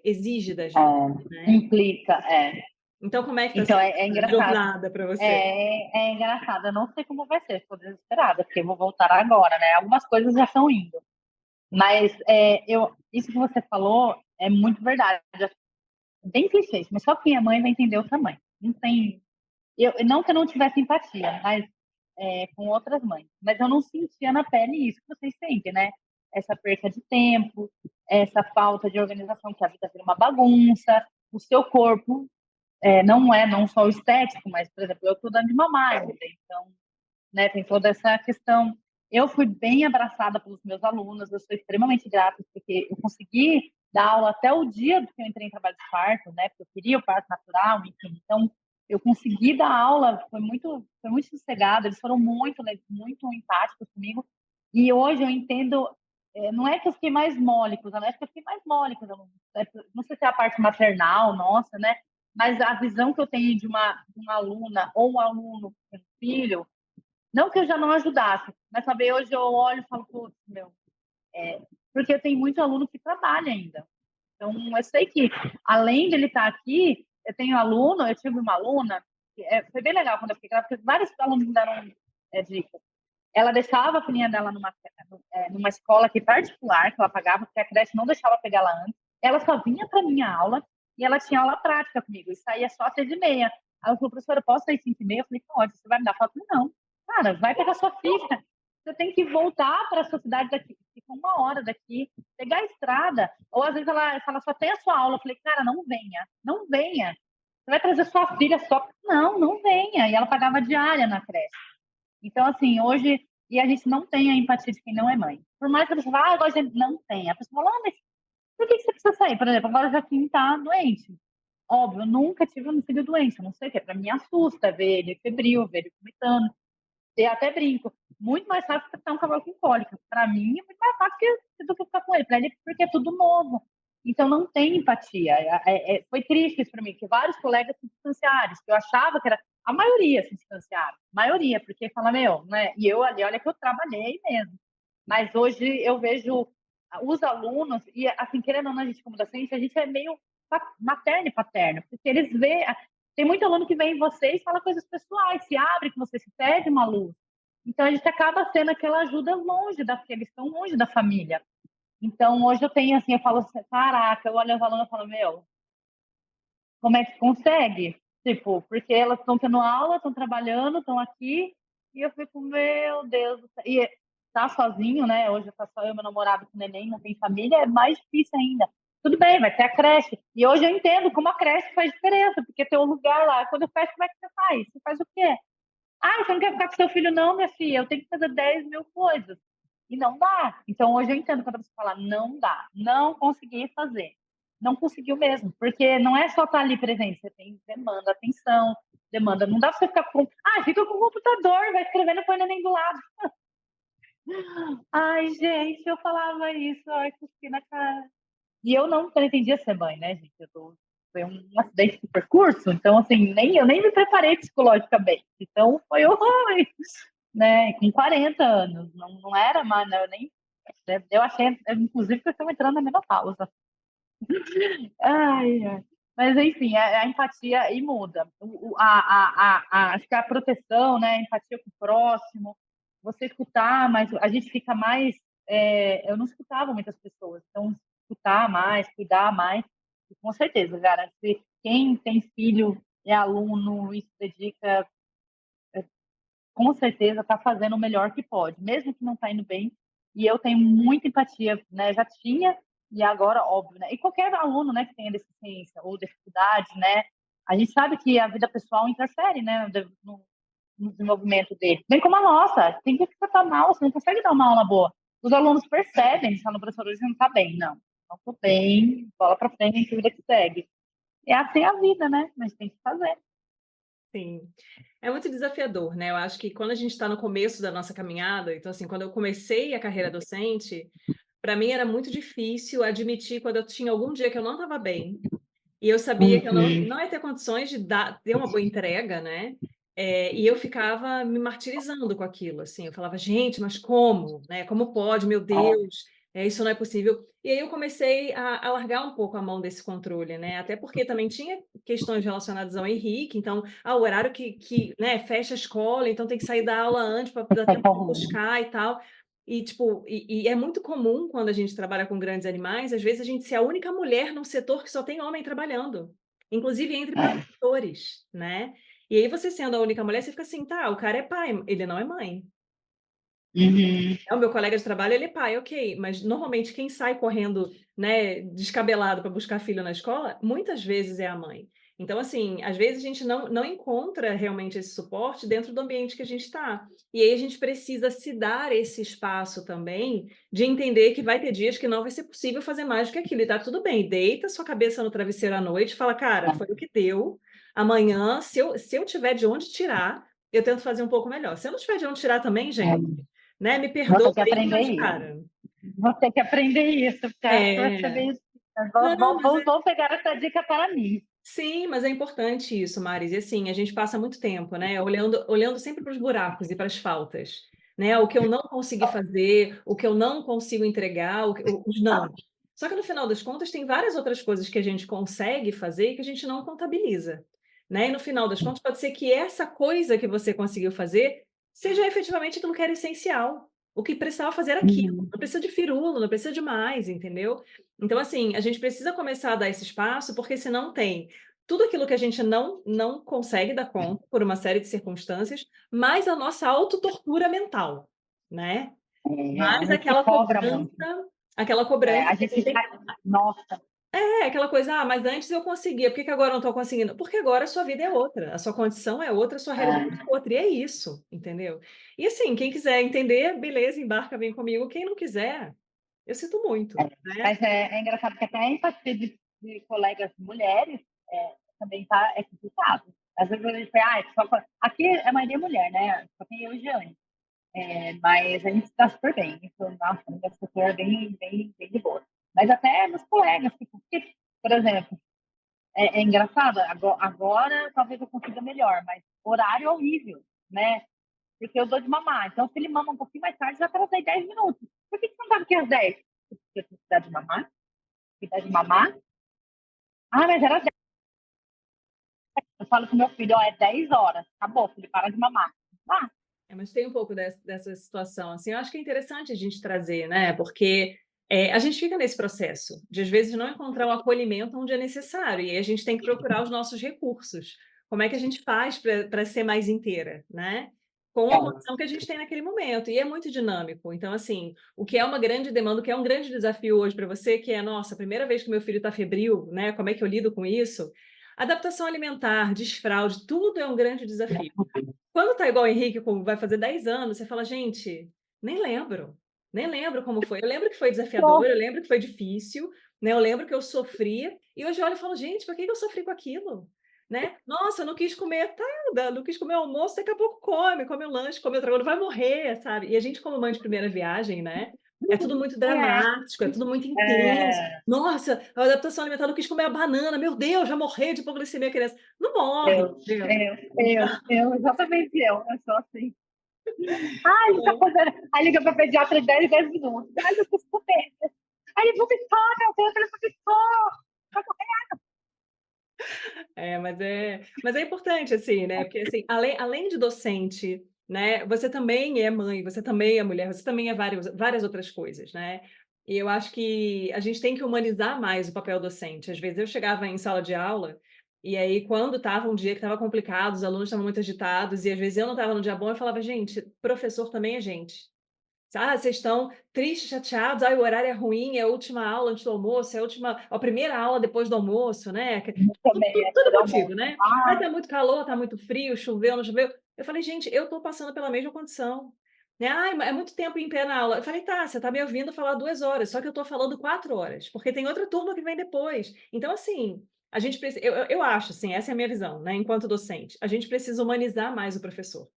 Speaker 3: exige da gente, né.
Speaker 2: Implica,
Speaker 3: Então como é que tá
Speaker 2: Então
Speaker 3: sendo
Speaker 2: é
Speaker 3: essa
Speaker 2: engraçado.
Speaker 3: jornada pra você?
Speaker 2: É engraçado, eu não sei como vai ser, estou desesperada, porque eu vou voltar agora, né? Algumas coisas já estão indo. Mas isso que você falou é muito verdade. Bem clichê, mas só quem é mãe vai entender o tamanho. Não tem. Não que eu não tivesse empatia, mas com outras mães. Mas eu não sentia na pele isso que vocês sentem, né? Essa perca de tempo, essa falta de organização, que a vida vira uma bagunça, o seu corpo não só o estético, mas, por exemplo, eu estou dando de mamar ainda, então, né, tem toda essa questão. Eu fui bem abraçada pelos meus alunos, eu sou extremamente grata, porque eu consegui dar aula até o dia que eu entrei em trabalho de parto, né, porque eu queria o parto natural, enfim, então eu consegui dar aula, foi muito sossegado, eles foram muito empáticos comigo, e hoje eu entendo, não é que eu fiquei mais mole com os alunos, é que eu fiquei mais mole com os alunos, não sei se é a parte maternal nossa, né, mas a visão que eu tenho de uma aluna ou um aluno com filho, não que eu já não ajudasse, mas saber, hoje eu olho e falo, putz, meu, porque eu tenho muito aluno que trabalha ainda. Então, eu sei que, além de ele estar aqui, eu tive uma aluna, foi bem legal quando eu fiquei grávida, porque vários alunos me deram dicas. Ela deixava a filhinha dela numa escola aqui particular, que ela pagava, porque a creche não deixava pegar ela antes. Ela só vinha para minha aula e ela tinha aula prática comigo. E saía só às 6h30. Ela falou, professora, posso sair às 5h30? Eu falei, pode, você vai me dar foto? Não. Cara, vai pegar sua filha. Você tem que voltar para a sua cidade daqui, fica 1 hora daqui, pegar a estrada. Ou às vezes ela fala, só tem a sua aula. Eu falei, cara, não venha, não venha. Você vai trazer sua filha só? Não, não venha. E ela pagava diária na creche. Então, assim, hoje, e a gente não tem a empatia de quem não é mãe. Por mais que a pessoa fale, agora a gente não tem. A pessoa fala, mas por que você precisa sair? Por exemplo, agora o Joaquim está doente. Óbvio, eu nunca tive um filho doente, eu não sei o que. Para mim assusta ver ele febril, ver ele vomitando. Eu até brinco. Muito mais fácil ficar um cavalo com cólica. Para mim, é muito mais fácil do que ficar com ele. Para ele, porque é tudo novo. Então, não tem empatia. Foi triste isso para mim, que vários colegas se distanciaram. Que eu achava que era. A maioria se distanciaram. A maioria, porque fala, meu, né? E eu ali, olha que eu trabalhei mesmo. Mas hoje eu vejo os alunos, e assim, querendo ou não, a gente como docente, a gente é meio materno e paterno, porque eles veem. Tem muito aluno que vem em você e fala coisas pessoais, se abre com você, se pede uma luz. Então a gente acaba sendo aquela ajuda longe porque eles estão longe da família. Então hoje eu tenho assim, eu falo assim, caraca, eu olho os alunos e falo, meu, como é que consegue? Tipo, porque elas estão tendo aula, estão trabalhando, estão aqui, e eu fico, meu Deus do céu. E tá sozinho, né? Hoje tá só eu, meu namorado com o neném, não tem família, é mais difícil ainda. Tudo bem, vai ter a creche. E hoje eu entendo como a creche faz diferença, porque tem um lugar lá. Quando eu fecho, como é que você faz? Você faz o quê? Ah, você não quer ficar com seu filho? Não, minha filha, eu tenho que fazer 10.000 coisas. E não dá. Então, hoje eu entendo quando você fala, não dá, não consegui fazer. Não conseguiu mesmo, porque não é só estar ali presente, você tem demanda, atenção, demanda. Não dá pra você ficar com. Ah, fica com o computador, vai escrevendo e põe nem do lado. Ai, gente, eu falava isso, ai, cuspi na cara. E eu não pretendia ser mãe, né, gente? Foi um acidente de percurso, então, assim, eu nem me preparei psicologicamente. Então, foi horror, né? Com 40 anos, não era mais, né? Eu achei, inclusive, que eu estava entrando na menopausa. Ai, ai. Mas, enfim, a empatia e muda. Acho que a proteção, né? A empatia com o próximo, você escutar, mas a gente fica mais. Eu não escutava muitas pessoas, então escutar mais, cuidar mais, e com certeza, cara, se quem tem filho, é aluno e se dedica, com certeza está fazendo o melhor que pode, mesmo que não está indo bem. E eu tenho muita empatia, né? Já tinha e agora, óbvio, né? E qualquer aluno, né, que tenha deficiência ou dificuldade, né? A gente sabe que a vida pessoal interfere, né, no desenvolvimento dele. Bem como a nossa, tem que ficar mal, você não consegue dar uma aula boa. Os alunos percebem, falam, professor, hoje não está bem. Não estou bem, bola para frente, vida que segue. É assim a vida, né? Mas tem que fazer.
Speaker 3: Sim. É muito desafiador, né, eu acho que quando a gente está no começo da nossa caminhada, então, assim, quando eu comecei a carreira docente, Para mim era muito difícil admitir quando eu tinha algum dia que eu não estava bem, e eu sabia que eu
Speaker 2: Uhum.
Speaker 3: não ia ter condições de ter uma boa entrega, né, e eu ficava me martirizando com aquilo, assim, eu falava: "Gente, mas como, né, como pode? Meu Deus, isso não é possível". E aí eu comecei a largar um pouco a mão desse controle, né, até porque também tinha questões relacionadas ao Henrique, então, o horário né, fecha a escola, então tem que sair da aula antes para dar tempo de buscar e tal. E, tipo, é muito comum quando a gente trabalha com grandes animais, às vezes a gente ser a única mulher num setor que só tem homem trabalhando, inclusive entre
Speaker 2: É.
Speaker 3: professores, né. E aí você sendo a única mulher, você fica assim: "Tá, o cara é pai, ele não é mãe".
Speaker 2: Uhum.
Speaker 3: É, o meu colega de trabalho, ele é pai, ok, mas normalmente quem sai correndo, né, descabelado para buscar filho na escola, muitas vezes é a mãe. Então, assim, às vezes a gente não encontra realmente esse suporte dentro do ambiente que a gente está. E aí a gente precisa se dar esse espaço também de entender que vai ter dias que não vai ser possível fazer mais do que aquilo. E tá tudo bem, deita sua cabeça no travesseiro à noite e fala, cara, foi o que deu. Amanhã, se eu tiver de onde tirar, eu tento fazer um pouco melhor. Se eu não tiver de onde tirar também, gente,
Speaker 2: É.
Speaker 3: né, me
Speaker 2: Vou
Speaker 3: perdoa
Speaker 2: ter que
Speaker 3: aí,
Speaker 2: aprender
Speaker 3: mas
Speaker 2: isso.
Speaker 3: cara,
Speaker 2: Vou ter que aprender isso, porque acho que vai ser
Speaker 3: é,
Speaker 2: meio.
Speaker 3: não, mas
Speaker 2: Vou pegar essa dica para mim.
Speaker 3: sim, mas é importante isso, Maris. E assim, a gente passa muito tempo, né, olhando sempre para os buracos e para as faltas, né, o que eu não consegui fazer, o que eu não consigo entregar, os não. Só que no final das contas tem várias outras coisas que a gente consegue fazer e que a gente não contabiliza, né, e no final das contas pode ser que essa coisa que você conseguiu fazer seja efetivamente aquilo que era essencial. O que precisava fazer era aquilo,
Speaker 2: Uhum.
Speaker 3: não precisa de firula, não precisa de mais, entendeu? Então, assim, a gente precisa começar a dar esse espaço, porque senão tem tudo aquilo que a gente não consegue dar conta por uma série de circunstâncias, mais a nossa autotortura mental, né.
Speaker 2: A
Speaker 3: Mais
Speaker 2: gente se cobra muito.
Speaker 3: aquela
Speaker 2: É,
Speaker 3: cobrança
Speaker 2: a
Speaker 3: que a
Speaker 2: gente
Speaker 3: gente tem.
Speaker 2: fica. Nossa,
Speaker 3: Aquela coisa: "Ah, mas antes eu conseguia, por que que agora eu não estou conseguindo?". Porque agora a sua vida é outra, a sua condição é outra, a sua realidade
Speaker 2: é,
Speaker 3: é outra, e é isso, entendeu. E assim, quem quiser entender, beleza, embarca, vem comigo, quem não quiser, eu sinto muito, né.
Speaker 2: mas é engraçado que até a empatia de colegas mulheres também é complicado. Às vezes a gente fala, aqui a maioria é mulher, né? Só tem eu e Jeane. Mas a gente está super bem. Então, nossa, a pessoa é bem de boa. Mas até nos colegas, tipo, porque, por exemplo, é engraçado, agora talvez eu consiga melhor, mas horário é horrível, né? Porque eu dou de mamar. Então, se ele mama um pouquinho mais tarde, já atrasei 10 minutos. Por que você não estava aqui às 10? Porque eu precisar de mamar? Precisar de mamar? Ah, mas era 10. Eu falo com meu filho, ó, é 10 horas. Acabou, filho, para de mamar. Ah,
Speaker 3: Mas tem um pouco dessa situação, assim, eu acho que é interessante a gente trazer, né, porque, a gente fica nesse processo de, às vezes, não encontrar o acolhimento onde é necessário, e aí a gente tem que procurar os nossos recursos. Como é que a gente faz para ser mais inteira, né, com a
Speaker 2: é,
Speaker 3: condição que a gente tem naquele momento, e é muito dinâmico. Então, assim, o que é uma grande demanda, o que é um grande desafio hoje para você, que é: "Nossa, a primeira vez que meu filho está febril, né, como é que eu lido com isso?". Adaptação alimentar, desfraude, tudo é um grande desafio. Quando tá igual o Henrique, como vai fazer 10 anos, você fala: "Gente, nem lembro como foi". Eu lembro que foi desafiador,
Speaker 2: pô,
Speaker 3: eu lembro que foi difícil, né, eu lembro que eu sofria, e hoje eu olho e falo: "Gente, por que que eu sofri com aquilo?", né. "Nossa, eu não quis comer", tá, não quis comer o almoço, daqui a pouco come o lanche, come outra coisa, não vai morrer, sabe. E a gente como mãe de primeira viagem, né, é tudo muito
Speaker 2: é,
Speaker 3: dramático, é tudo muito intenso.
Speaker 2: é,
Speaker 3: "Nossa, a adaptação alimentar, não quis comer a banana, meu Deus, vai morrer de hipoglicemia a criança". Não morre, entendeu.
Speaker 2: exatamente eu sou assim. Ai, ele tá fazendo. Aí liga pra pediatra em 10 minutos. Ai, eu quis comer. Aí ele vomitou, meu Deus, ele vomitou.
Speaker 3: Mas é importante, assim, né, porque, assim, além de docente, né, você também é mãe, você também é mulher, você também é várias outras coisas, né. E eu acho que a gente tem que humanizar mais o papel docente. Às vezes eu chegava em sala de aula, e aí quando estava um dia que estava complicado, os alunos estavam muito agitados, e às vezes eu não estava num dia bom, eu falava: "Gente, professor também é gente". Ah, vocês estão tristes, chateados, "Ai, o horário é ruim, é a última aula antes do almoço, é a primeira aula depois do almoço", né,
Speaker 2: Também é
Speaker 3: todo
Speaker 2: por
Speaker 3: motivo,
Speaker 2: almoço.
Speaker 3: né. "Ai,
Speaker 2: Ah,
Speaker 3: tá muito calor, tá muito frio, choveu, não choveu". Eu falei: "Gente, eu tô passando pela mesma condição", né. "Ai, é muito tempo em pé na aula". Eu falei: "Tá, você tá me ouvindo falar 2 horas, só que eu tô falando 4 horas, porque tem outra turma que vem depois". Então, assim, a gente eu acho, assim, essa é a minha visão, né, enquanto docente, a gente precisa humanizar mais o professor.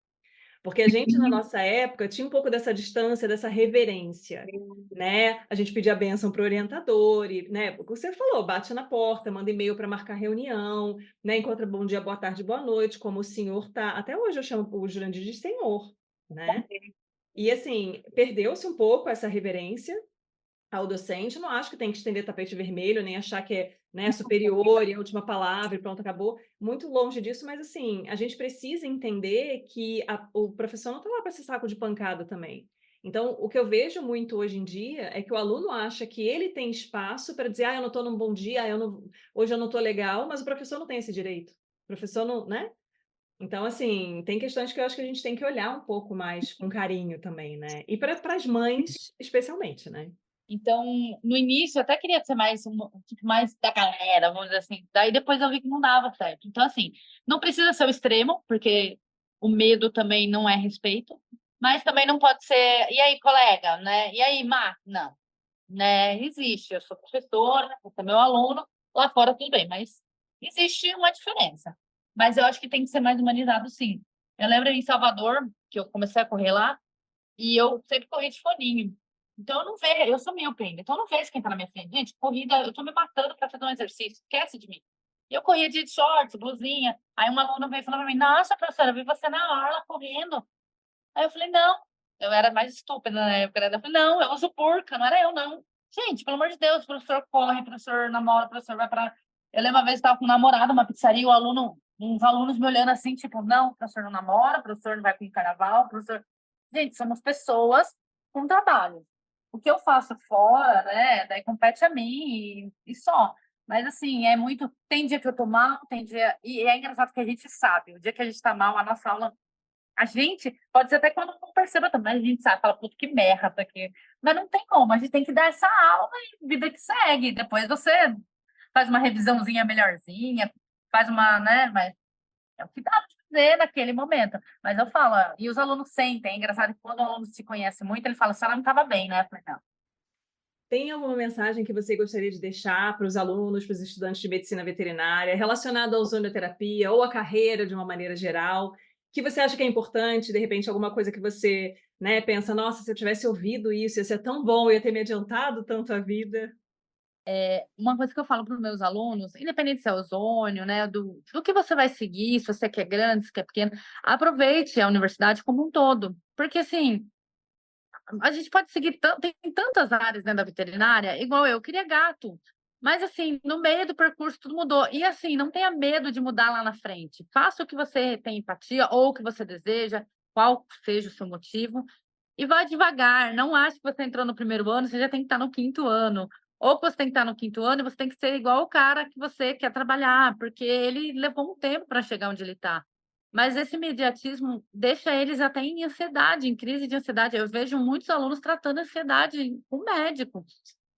Speaker 3: Porque a gente, na nossa época, tinha um pouco dessa distância, dessa reverência, né? A gente pedia bênção para o orientador, e, né? O que você falou, bate na porta, manda e-mail para marcar reunião, né? Encontra bom dia, boa tarde, boa noite, como o senhor tá. Até hoje eu chamo o Jurandir de senhor, né? E assim, perdeu-se um pouco essa reverência ao docente. Não acho que tem que estender tapete vermelho, nem achar que é, né, superior e a última palavra e pronto, acabou. Muito longe disso, mas assim, a gente precisa entender que o professor não está lá para ser saco de pancada também. Então, o que eu vejo muito hoje em dia é que o aluno acha que ele tem espaço para dizer, eu não estou num bom dia, hoje eu não estou legal, mas o professor não tem esse direito. O professor não, né? Então, assim, tem questões que eu acho que a gente tem que olhar um pouco mais com carinho também, né? E para as mães, especialmente, né?
Speaker 2: Então, no início, eu até queria ser mais, tipo, mais da galera, vamos dizer assim. Daí depois eu vi que não dava certo. Então, assim, não precisa ser o extremo, porque o medo também não é respeito. Mas também não pode ser, e aí, colega, né? E aí, Má? Não, né? Existe, eu sou professora, você é meu aluno, lá fora tudo bem, mas existe uma diferença. Mas eu acho que tem que ser mais humanizado, sim. Eu lembro em Salvador, que eu comecei a correr lá, e eu sempre corri de foninho. Então, eu não vejo, eu sou míope ainda, então eu não vejo quem tá na minha frente. Gente, corrida, eu tô me matando para fazer um exercício, esquece de mim. Eu corria de shorts, blusinha. Aí uma aluna veio falando para mim: Nossa, professora, eu vi você na aula correndo. Aí eu falei: Não, eu era mais estúpida na época. Né? Eu falei: Não, eu uso burca, não era eu, não. Gente, pelo amor de Deus, o professor corre, o professor namora, o professor vai para. Eu lembro uma vez que estava com um namorado, uma pizzaria, o aluno, uns alunos me olhando assim, tipo: Não, o professor não namora, o professor não vai com carnaval, o professor. Gente, somos pessoas com trabalho. O que eu faço fora, né, daí compete a mim e só. Mas, assim, é muito. Tem dia que eu tô mal, tem dia. E é engraçado que a gente sabe. O dia que a gente tá mal, a nossa aula. A gente, pode ser até quando não perceba também, a gente sabe, fala, puto, que merda aqui. Mas não tem como, a gente tem que dar essa aula e vida que segue. Depois você faz uma revisãozinha melhorzinha, faz uma, né, mas é o que dá para fazer naquele momento. Mas eu falo, ó, e os alunos sentem, é engraçado que quando o aluno se conhece muito, ele fala, a senhora não estava bem, né? Eu falei, não.
Speaker 3: Tem alguma mensagem que você gostaria de deixar para os alunos, para os estudantes de medicina veterinária, relacionada à ozonoterapia ou à carreira de uma maneira geral, que você acha que é importante, de repente, alguma coisa que você, né, pensa, nossa, se eu tivesse ouvido isso, ia ser tão bom, ia ter me adiantado tanto a vida?
Speaker 2: Uma coisa que eu falo para os meus alunos, independente se é ozônio, né, do que você vai seguir, se você quer grande, se quer pequeno, aproveite a universidade como um todo. Porque, assim, a gente pode seguir, tem tantas áreas dentro da veterinária, igual eu queria gato. Mas, assim, no meio do percurso tudo mudou. E, assim, não tenha medo de mudar lá na frente. Faça o que você tem empatia ou o que você deseja, qual seja o seu motivo, e vá devagar. Não ache que você entrou no primeiro ano, você já tem que estar no quinto ano. Ou que você tem que estar no quinto ano e você tem que ser igual o cara que você quer trabalhar, porque ele levou um tempo para chegar onde ele está. Mas esse imediatismo deixa eles até em ansiedade, em crise de ansiedade. Eu vejo muitos alunos tratando ansiedade com médico.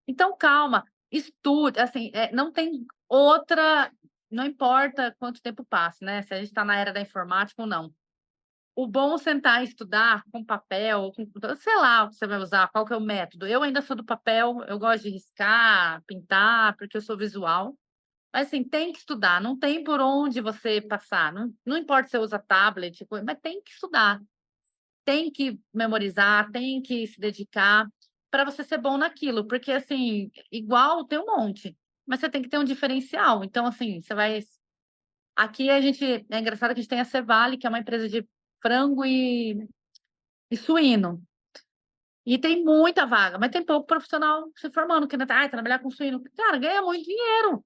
Speaker 2: Então, calma, estude, assim, não tem outra, não importa quanto tempo passa, né? Se a gente está na era da informática ou não. O bom é sentar e estudar com papel, com, sei lá o que você vai usar, qual que é o método. Eu ainda sou do papel, eu gosto de riscar, pintar, porque eu sou visual. Mas assim, tem que estudar, não tem por onde você passar. Não importa se você usa tablet, mas tem que estudar, tem que memorizar, tem que se dedicar para você ser bom naquilo, porque assim, igual tem um monte, mas você tem que ter um diferencial. Então, assim, você vai. Aqui a gente. É engraçado que a gente tem a Cevale, que é uma empresa de frango e suíno. E tem muita vaga, mas tem pouco profissional se formando, que ainda tá, trabalhar com suíno. Cara, ganha muito dinheiro.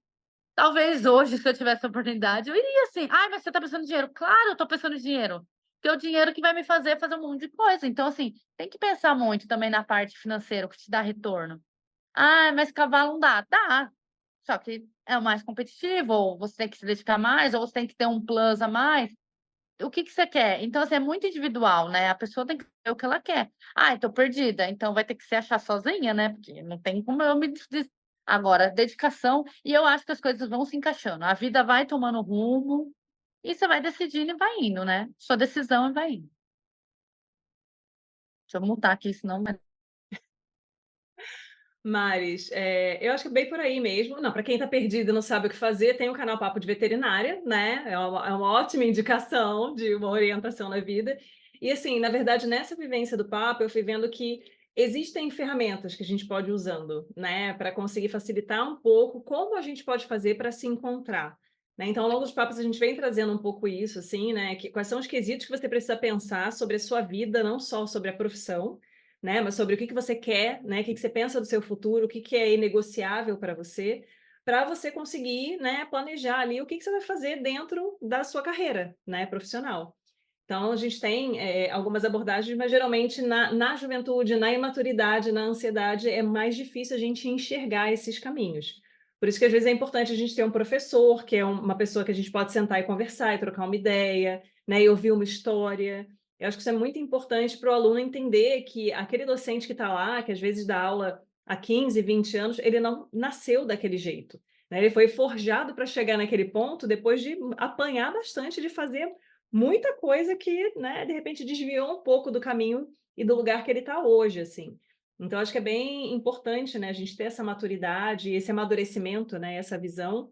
Speaker 2: Talvez hoje, se eu tivesse a oportunidade, eu iria assim. Ai, mas você está pensando em dinheiro? Claro, eu estou pensando em dinheiro. Porque é o dinheiro que vai me fazer um monte de coisa. Então, assim, tem que pensar muito também na parte financeira, o que te dá retorno. Ah, mas cavalo não dá. Dá. Só que é o mais competitivo, ou você tem que se dedicar mais, ou você tem que ter um plus a mais. O que que você quer? Então, assim, é muito individual, né? A pessoa tem que ter o que ela quer. Ah, estou perdida. Então, vai ter que se achar sozinha, né? Porque não tem como eu me agora, dedicação, e eu acho que as coisas vão se encaixando. A vida vai tomando rumo e você vai decidindo e vai indo, né? Sua decisão e vai indo. Deixa eu mutar aqui, senão.
Speaker 3: Maris, eu acho que é bem por aí mesmo. Não, para quem está perdido e não sabe o que fazer, tem o canal Papo de Veterinária, né? É uma ótima indicação de uma orientação na vida. E assim, na verdade, nessa vivência do papo, eu fui vendo que existem ferramentas que a gente pode ir usando, né, para conseguir facilitar um pouco como a gente pode fazer para se encontrar, né. Então, ao longo dos papos, a gente vem trazendo um pouco isso, assim, né, que quais são os quesitos que você precisa pensar sobre a sua vida, não só sobre a profissão, né, mas sobre o que você quer, né, o que você pensa do seu futuro, o que é inegociável para você conseguir, né, planejar ali o que você vai fazer dentro da sua carreira, né, profissional. Então, a gente tem, algumas abordagens, mas geralmente na juventude, na imaturidade, na ansiedade, é mais difícil a gente enxergar esses caminhos. Por isso que às vezes é importante a gente ter um professor, que é uma pessoa que a gente pode sentar e conversar e trocar uma ideia, né, e ouvir uma história. Eu acho que isso é muito importante para o aluno entender que aquele docente que está lá, que às vezes dá aula há 15, 20 anos, ele não nasceu daquele jeito, né, ele foi forjado para chegar naquele ponto depois de apanhar bastante, de fazer muita coisa que, né, de repente desviou um pouco do caminho e do lugar que ele está hoje, assim. Então acho que é bem importante, né, a gente ter essa maturidade, esse amadurecimento, né, essa visão,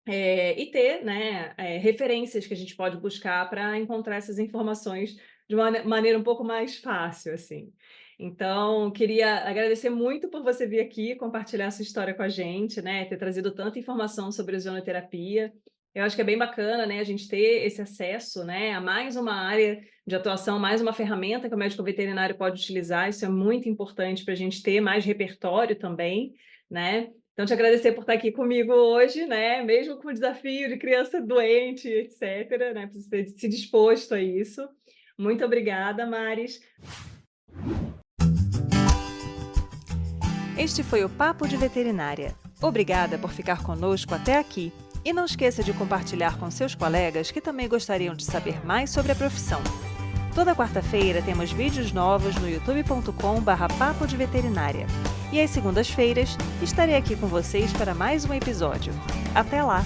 Speaker 3: e ter, né, referências que a gente pode buscar para encontrar essas informações de uma maneira um pouco mais fácil, assim. Então, queria agradecer muito por você vir aqui compartilhar essa história com a gente, né, ter trazido tanta informação sobre ozonoterapia. Eu acho que é bem bacana, né, a gente ter esse acesso, né, a mais uma área de atuação, mais uma ferramenta que o médico veterinário pode utilizar. Isso é muito importante para a gente ter mais repertório também, né. Então, te agradecer por estar aqui comigo hoje, né, mesmo com o desafio de criança doente, etcétera, né, por você ter se disposto a isso. Muito obrigada, Maris.
Speaker 1: Este foi o Papo de Veterinária. Obrigada por ficar conosco até aqui. E não esqueça de compartilhar com seus colegas que também gostariam de saber mais sobre a profissão. Toda quarta-feira temos vídeos novos no youtube.com/papo de veterinária. E às segundas-feiras estarei aqui com vocês para mais um episódio. Até lá!